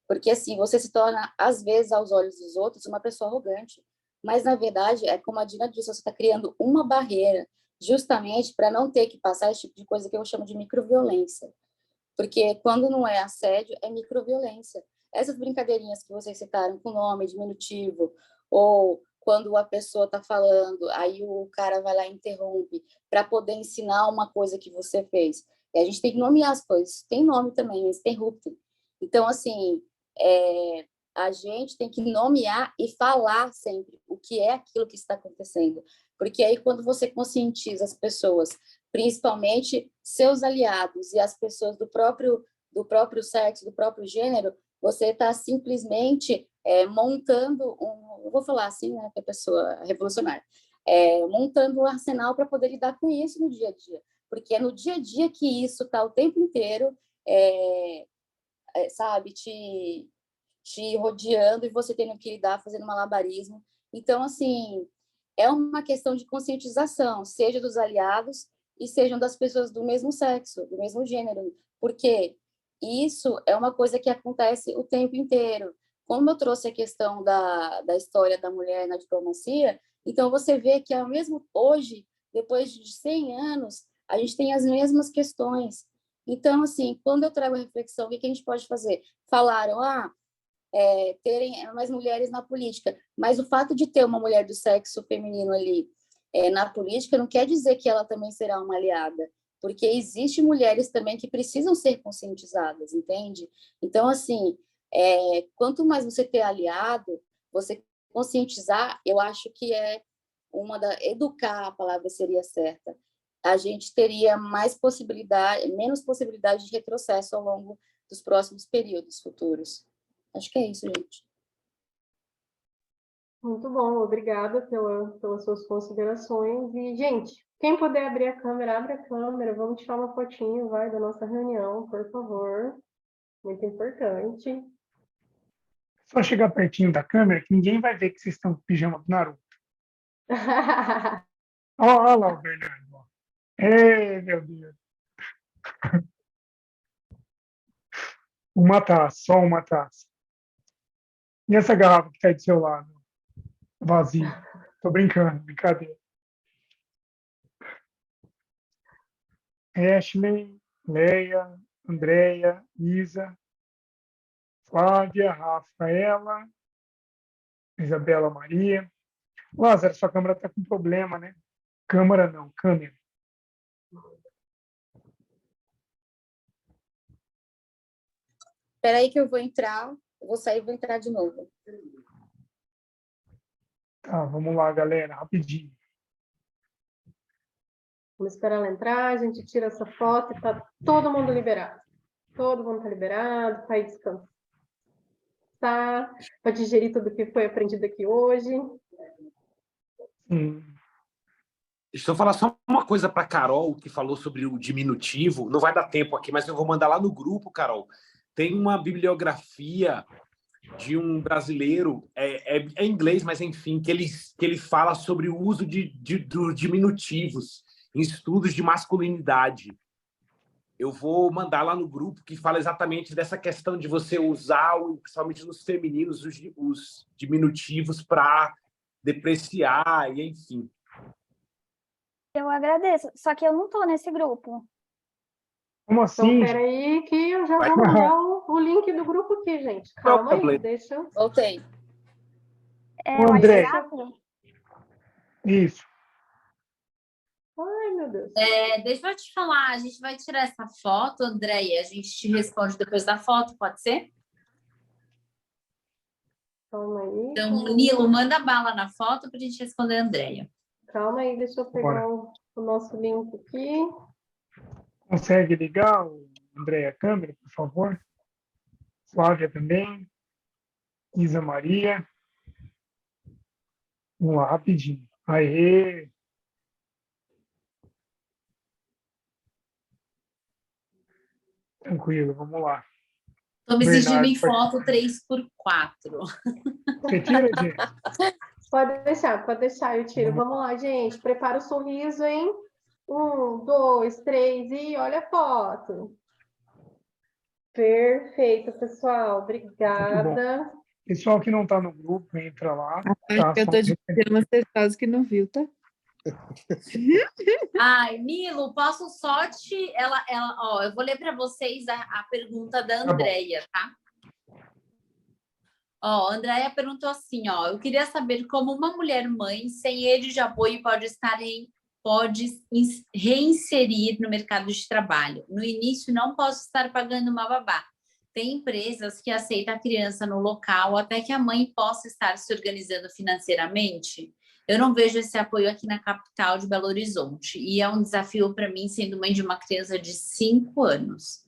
Porque, assim, você se torna, às vezes, aos olhos dos outros, uma pessoa arrogante. Mas, na verdade, é como a Dina disse, você está criando uma barreira justamente para não ter que passar esse tipo de coisa que eu chamo de microviolência. Porque quando não é assédio, é microviolência. Essas brincadeirinhas que vocês citaram com nome, diminutivo, ou quando a pessoa está falando, aí o cara vai lá e interrompe para poder ensinar uma coisa que você fez. E a gente tem que nomear as coisas. Tem nome também, interrupting. Então, assim, a gente tem que nomear e falar sempre o que é aquilo que está acontecendo. Porque aí, quando você conscientiza as pessoas, principalmente seus aliados e as pessoas do próprio sexo, do próprio gênero, você está simplesmente montando eu vou falar assim, né, que a pessoa revolucionária, montando um arsenal para poder lidar com isso no dia a dia, porque é no dia a dia que isso está o tempo inteiro, sabe, te rodeando e você tendo que lidar fazendo malabarismo. Então, assim, é uma questão de conscientização, seja dos aliados e sejam das pessoas do mesmo sexo, do mesmo gênero, porque isso é uma coisa que acontece o tempo inteiro. Como eu trouxe a questão da história da mulher na diplomacia, então você vê que ao mesmo hoje, depois de 100 anos, a gente tem as mesmas questões. Então, assim, quando eu trago a reflexão, o que a gente pode fazer? Falaram, terem mais mulheres na política, mas o fato de ter uma mulher do sexo feminino ali na política não quer dizer que ela também será uma aliada, porque existem mulheres também que precisam ser conscientizadas, entende? Então, assim, quanto mais você ter aliado, você conscientizar, eu acho que educar, a palavra seria certa, a gente teria menos possibilidade de retrocesso ao longo dos próximos períodos futuros. Acho que é isso, gente. Muito bom, obrigada pelas suas considerações. E, gente, quem puder abrir a câmera, abre a câmera. Vamos tirar uma fotinho, vai, da nossa reunião, por favor. Muito importante. Só chegar pertinho da câmera que ninguém vai ver que vocês estão com pijama do Naruto. Olha lá o Bernardo. Meu Deus. Uma taça, só uma taça. E essa garrafa que está aí do seu lado? Vazia. Tô brincando, brincadeira. Ashley, Leia, Andréia, Isa, Flávia, Rafaela, Isabela Maria. Lázaro, sua câmera está com problema, né? Câmera não, câmera. Espera aí que eu vou entrar, eu vou sair e vou entrar de novo. Tá, vamos lá, galera, rapidinho. Vamos esperar ela entrar, a gente tira essa foto e tá todo mundo liberado. Todo mundo tá liberado, para descansar, para digerir tudo que foi aprendido aqui hoje. Deixa eu falar só uma coisa para Carol, que falou sobre o diminutivo. Não vai dar tempo aqui, mas eu vou mandar lá no grupo, Carol. Tem uma bibliografia de um brasileiro, é em inglês, mas enfim, que ele fala sobre o uso dos diminutivos em estudos de masculinidade. Eu vou mandar lá no grupo, que fala exatamente dessa questão de você usar, principalmente nos femininos, os diminutivos para depreciar, e enfim. Eu agradeço, só que eu não tô nesse grupo. Como assim? Então, peraí que eu já vou mandar o link do grupo aqui, gente. Calma aí, deixa eu... Voltei. O André. WhatsApp? Isso. Ai, meu Deus. Deixa eu te falar, a gente vai tirar essa foto, André, e a gente te responde depois da foto, pode ser? Calma aí. Então, Nilo, manda bala na foto para a gente responder a Andréia. Calma aí, deixa eu pegar o nosso link aqui. Consegue ligar, André, a câmera, por favor? Flávia também. Isa Maria. Vamos lá, rapidinho. Aê! Tranquilo, vamos lá. Estou me sentindo em Bernardo, foto 3x4. Você tira, gente? Pode deixar, eu tiro. Vamos lá, gente. Prepara o sorriso, hein? 1, 2, 3 e olha a foto. Perfeito, pessoal. Muito bom. Obrigada. Pessoal que não está no grupo, entra lá. A parte Tá? que eu tô dizendo, vocês quase que não viu, tá? Ai, Nilo, posso só te. Ó, eu vou ler para vocês a pergunta da bom. Andréia, tá? Ó, a Andréia perguntou assim, ó, eu queria saber como uma mulher mãe sem rede de apoio pode reinserir no mercado de trabalho. No início, não posso estar pagando uma babá. Tem empresas que aceitam a criança no local até que a mãe possa estar se organizando financeiramente. Eu não vejo esse apoio aqui na capital de Belo Horizonte. E é um desafio para mim, sendo mãe de uma criança de 5 anos.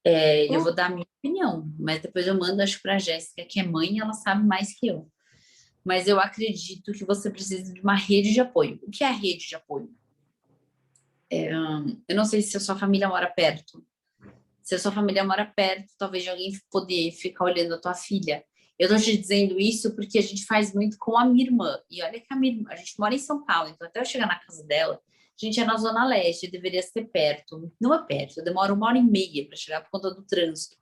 Eu vou dar a minha opinião, mas depois eu mando, acho, para a Jéssica, que é mãe, ela sabe mais que eu. Mas eu acredito que você precisa de uma rede de apoio. O que é a rede de apoio? Eu não sei se a sua família mora perto. Se a sua família mora perto, talvez alguém poder ficar olhando a tua filha. Eu estou te dizendo isso porque a gente faz muito com a minha irmã. E olha que a gente mora em São Paulo, então até eu chegar na casa dela, a gente é na Zona Leste, deveria ser perto. Não é perto, demora 1h30 para chegar por conta do trânsito.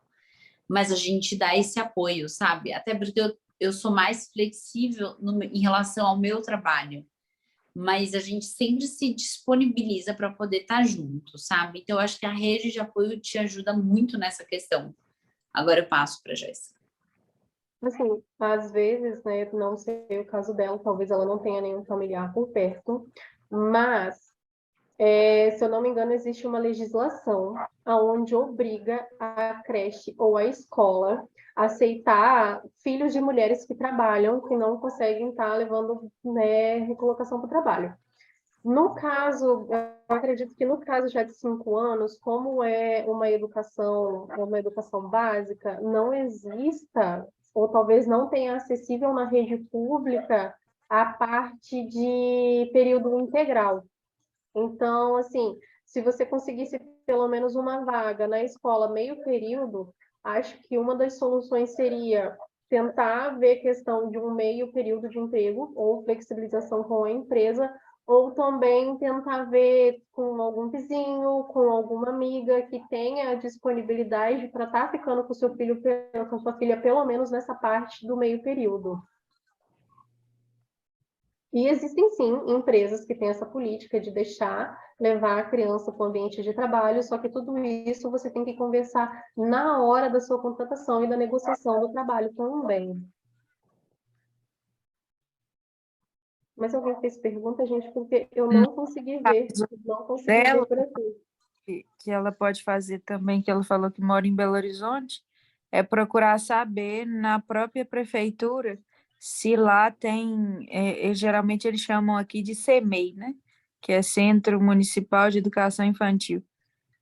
Mas a gente dá esse apoio, sabe? Até porque eu sou mais flexível em relação ao meu trabalho. Mas a gente sempre se disponibiliza para poder estar junto, sabe? Então, eu acho que a rede de apoio te ajuda muito nessa questão. Agora eu passo para a Jéssica. Assim, às vezes, né, não sei o caso dela, talvez ela não tenha nenhum familiar por perto, mas, se eu não me engano, existe uma legislação onde obriga a creche ou a escola a aceitar filhos de mulheres que trabalham, que não conseguem estar levando, né, recolocação para o trabalho. No caso, eu acredito que no caso já de 5 anos, como é uma educação básica, não exista, ou talvez não tenha acessível na rede pública, a parte de período integral. Então, assim, se você conseguisse pelo menos uma vaga na escola meio período, acho que uma das soluções seria tentar ver questão de um meio período de emprego ou flexibilização com a empresa, ou também tentar ver com algum vizinho, com alguma amiga que tenha disponibilidade para estar ficando com seu filho, com sua filha, pelo menos nessa parte do meio período. E existem, sim, empresas que têm essa política de deixar levar a criança para o ambiente de trabalho, só que tudo isso você tem que conversar na hora da sua contratação e da negociação do trabalho também. Mas alguém fez pergunta, gente, porque eu não consegui ver. Não consegui ver por aqui. Que ela pode fazer também, que ela falou que mora em Belo Horizonte, é procurar saber na própria prefeitura se lá tem, geralmente eles chamam aqui de CEMEI, né? Que é Centro Municipal de Educação Infantil.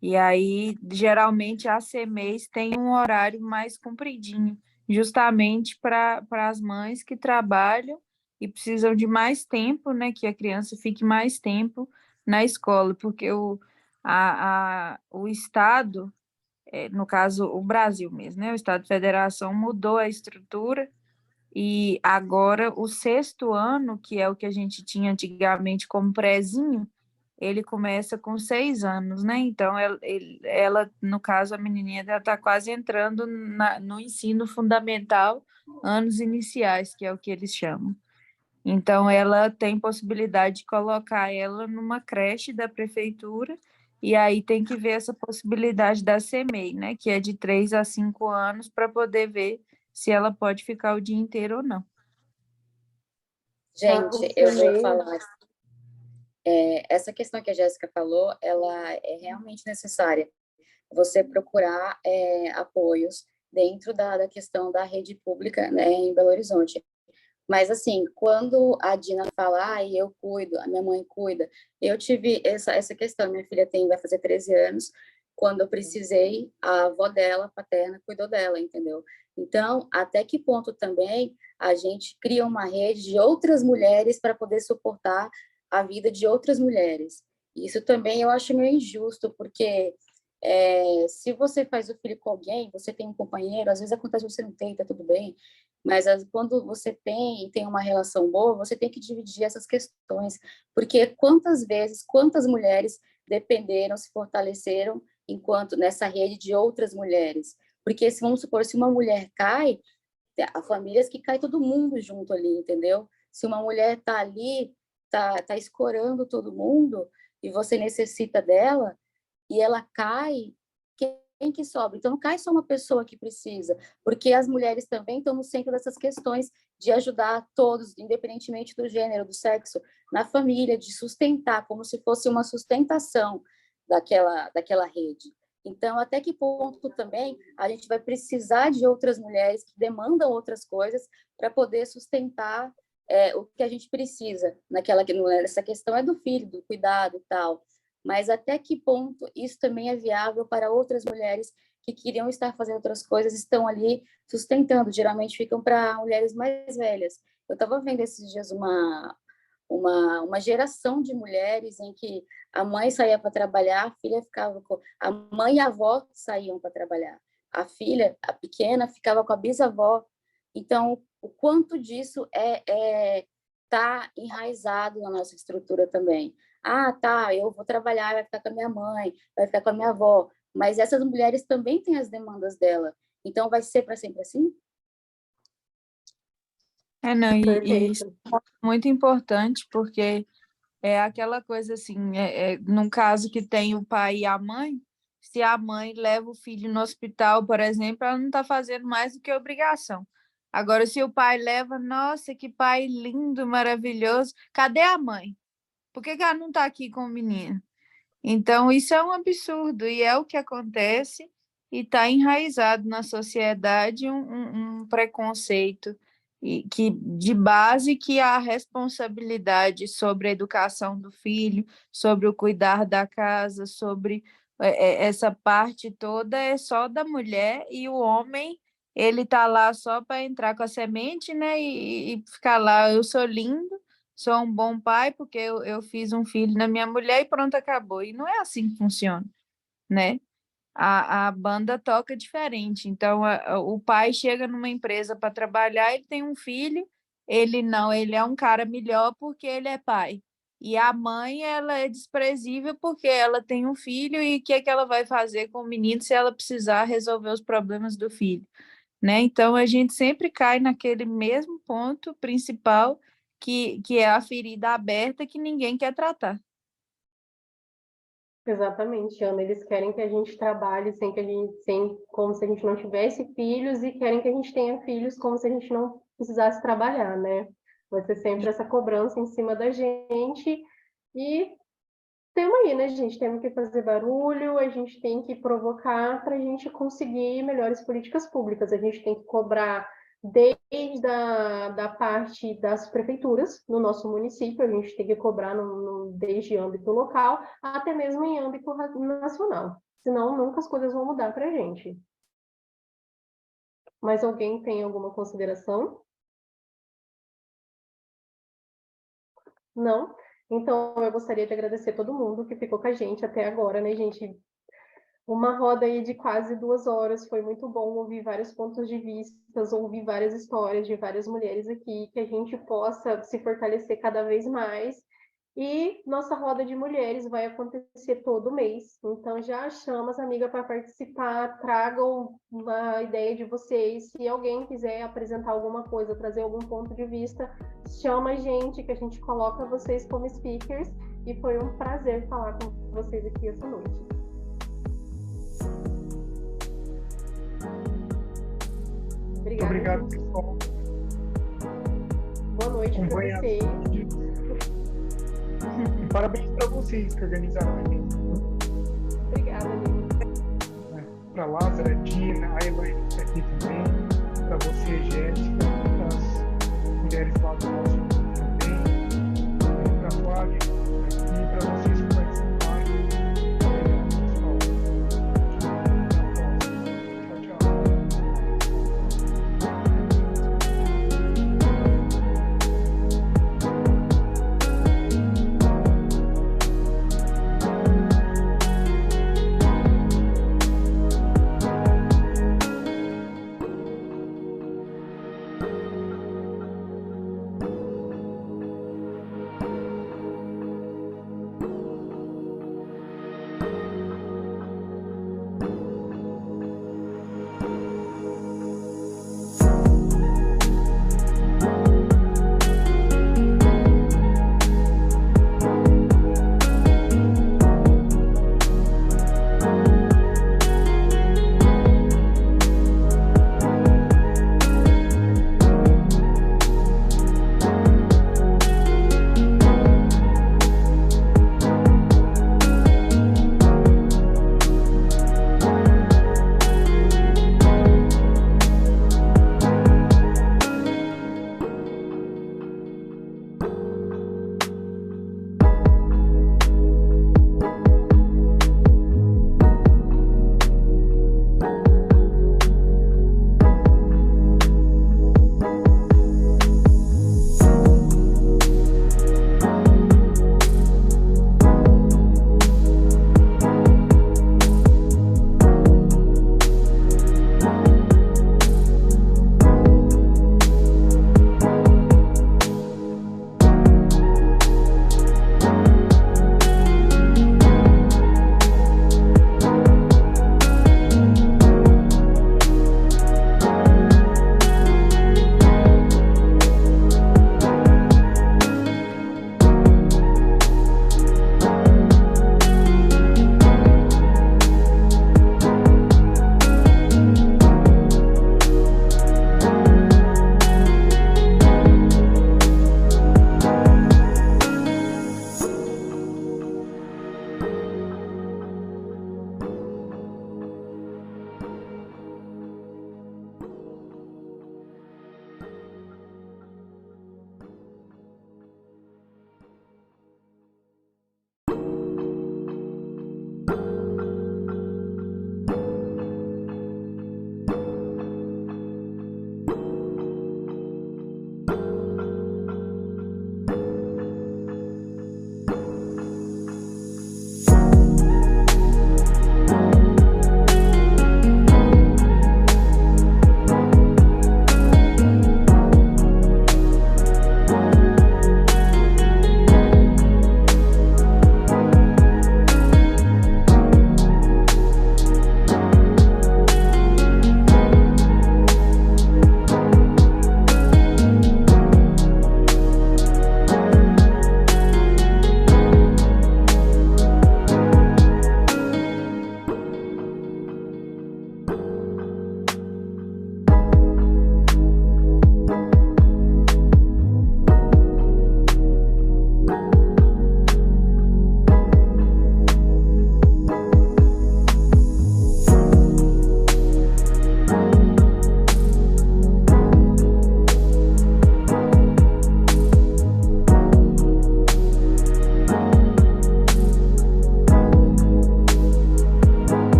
E aí, geralmente, as CEMEIs têm um horário mais compridinho, justamente para as mães que trabalham e precisam de mais tempo, né? Que a criança fique mais tempo na escola, porque o Estado, no caso, o Brasil mesmo, né? O Estado de Federação mudou a estrutura e agora o 6º ano, que é o que a gente tinha antigamente como prézinho, ele começa com 6 anos, né? Então, ela no caso, a menininha está quase entrando no ensino fundamental, anos iniciais, que é o que eles chamam. Então, ela tem possibilidade de colocar ela numa creche da prefeitura, e aí tem que ver essa possibilidade da CEMEI, né? Que é de 3 a 5 anos, para poder ver se ela pode ficar o dia inteiro ou não. Gente, eu vou falar. Essa questão que a Jéssica falou, ela é realmente necessária. Você procurar apoios dentro da questão da rede pública, né, em Belo Horizonte. Mas, assim, quando a Dina fala, eu cuido, a minha mãe cuida, eu tive essa questão, minha filha vai fazer 13 anos, quando eu precisei, a avó dela, paterna, cuidou dela, entendeu? Então, até que ponto também a gente cria uma rede de outras mulheres para poder suportar a vida de outras mulheres? Isso também eu acho meio injusto, porque se você faz o filho com alguém, você tem um companheiro, às vezes acontece você não tem, tá tudo bem, mas quando você tem uma relação boa, você tem que dividir essas questões, porque quantas vezes, quantas mulheres dependeram, se fortaleceram enquanto nessa rede de outras mulheres. Porque, se vamos supor, se uma mulher cai, há famílias que cai todo mundo junto ali, entendeu? Se uma mulher está ali, tá escorando todo mundo, e você necessita dela, e ela cai, quem que sobra? Então, não cai só uma pessoa que precisa, porque as mulheres também estão no centro dessas questões de ajudar todos, independentemente do gênero, do sexo, na família, de sustentar, como se fosse uma sustentação daquela rede. Então, até que ponto também a gente vai precisar de outras mulheres que demandam outras coisas para poder sustentar o que a gente precisa nessa questão é do filho, do cuidado e tal. Mas até que ponto isso também é viável para outras mulheres que queriam estar fazendo outras coisas, estão ali sustentando, geralmente ficam para mulheres mais velhas. Eu estava vendo esses dias uma geração de mulheres em que a mãe saía para trabalhar, a filha ficava a mãe e a avó saíam para trabalhar. A filha, a pequena, ficava com a bisavó. Então, o quanto disso tá enraizado na nossa estrutura também. Ah, tá, eu vou trabalhar, vai ficar com a minha mãe, vai ficar com a minha avó, mas essas mulheres também têm as demandas dela. Então, vai ser para sempre assim? Não, e Perfeito. isso é muito importante, porque é aquela coisa assim, num caso que tem o pai e a mãe, se a mãe leva o filho no hospital, por exemplo, ela não está fazendo mais do que obrigação. Agora, se o pai leva, nossa, que pai lindo, maravilhoso, cadê a mãe? Por que ela não está aqui com o menino? Então, isso é um absurdo, e é o que acontece, e está enraizado na sociedade um preconceito de base, que a responsabilidade sobre a educação do filho, sobre o cuidar da casa, sobre essa parte toda é só da mulher, e o homem, ele está lá só para entrar com a semente, né, e ficar lá, eu sou lindo, sou um bom pai porque eu fiz um filho na minha mulher e pronto, acabou. E não é assim que funciona, né? A banda toca diferente. Então, o pai chega numa empresa para trabalhar, ele tem um filho, ele é um cara melhor porque ele é pai. E a mãe, ela é desprezível porque ela tem um filho, e o que é que ela vai fazer com o menino se ela precisar resolver os problemas do filho, né? Então, a gente sempre cai naquele mesmo ponto principal, que é a ferida aberta que ninguém quer tratar. Exatamente, Ana. Eles querem que a gente trabalhe como se a gente não tivesse filhos, e querem que a gente tenha filhos como se a gente não precisasse trabalhar, né? Vai ser sempre essa cobrança em cima da gente. E temos aí, né, gente? Temos que fazer barulho, a gente tem que provocar para a gente conseguir melhores políticas públicas. A gente tem que cobrar desde da parte das prefeituras no nosso município, a gente tem que cobrar desde âmbito local até mesmo em âmbito nacional. Senão, nunca as coisas vão mudar para a gente. Mas alguém tem alguma consideração? Não? Então, eu gostaria de agradecer todo mundo que ficou com a gente até agora, né, gente? Uma roda aí de quase 2 horas, foi muito bom ouvir vários pontos de vista, ouvir várias histórias de várias mulheres aqui, que a gente possa se fortalecer cada vez mais. E nossa roda de mulheres vai acontecer todo mês, então já chama as amigas para participar, tragam a ideia de vocês. Se alguém quiser apresentar alguma coisa, trazer algum ponto de vista, chama a gente, que a gente coloca vocês como speakers, e foi um prazer falar com vocês aqui essa noite. Obrigado, pessoal. Boa noite para vocês. E parabéns para vocês que organizaram o evento. Obrigada, Lívia. Para Lázara, Dina, a Elaine aqui também, para você, Jéssica, para as mulheres lá do nosso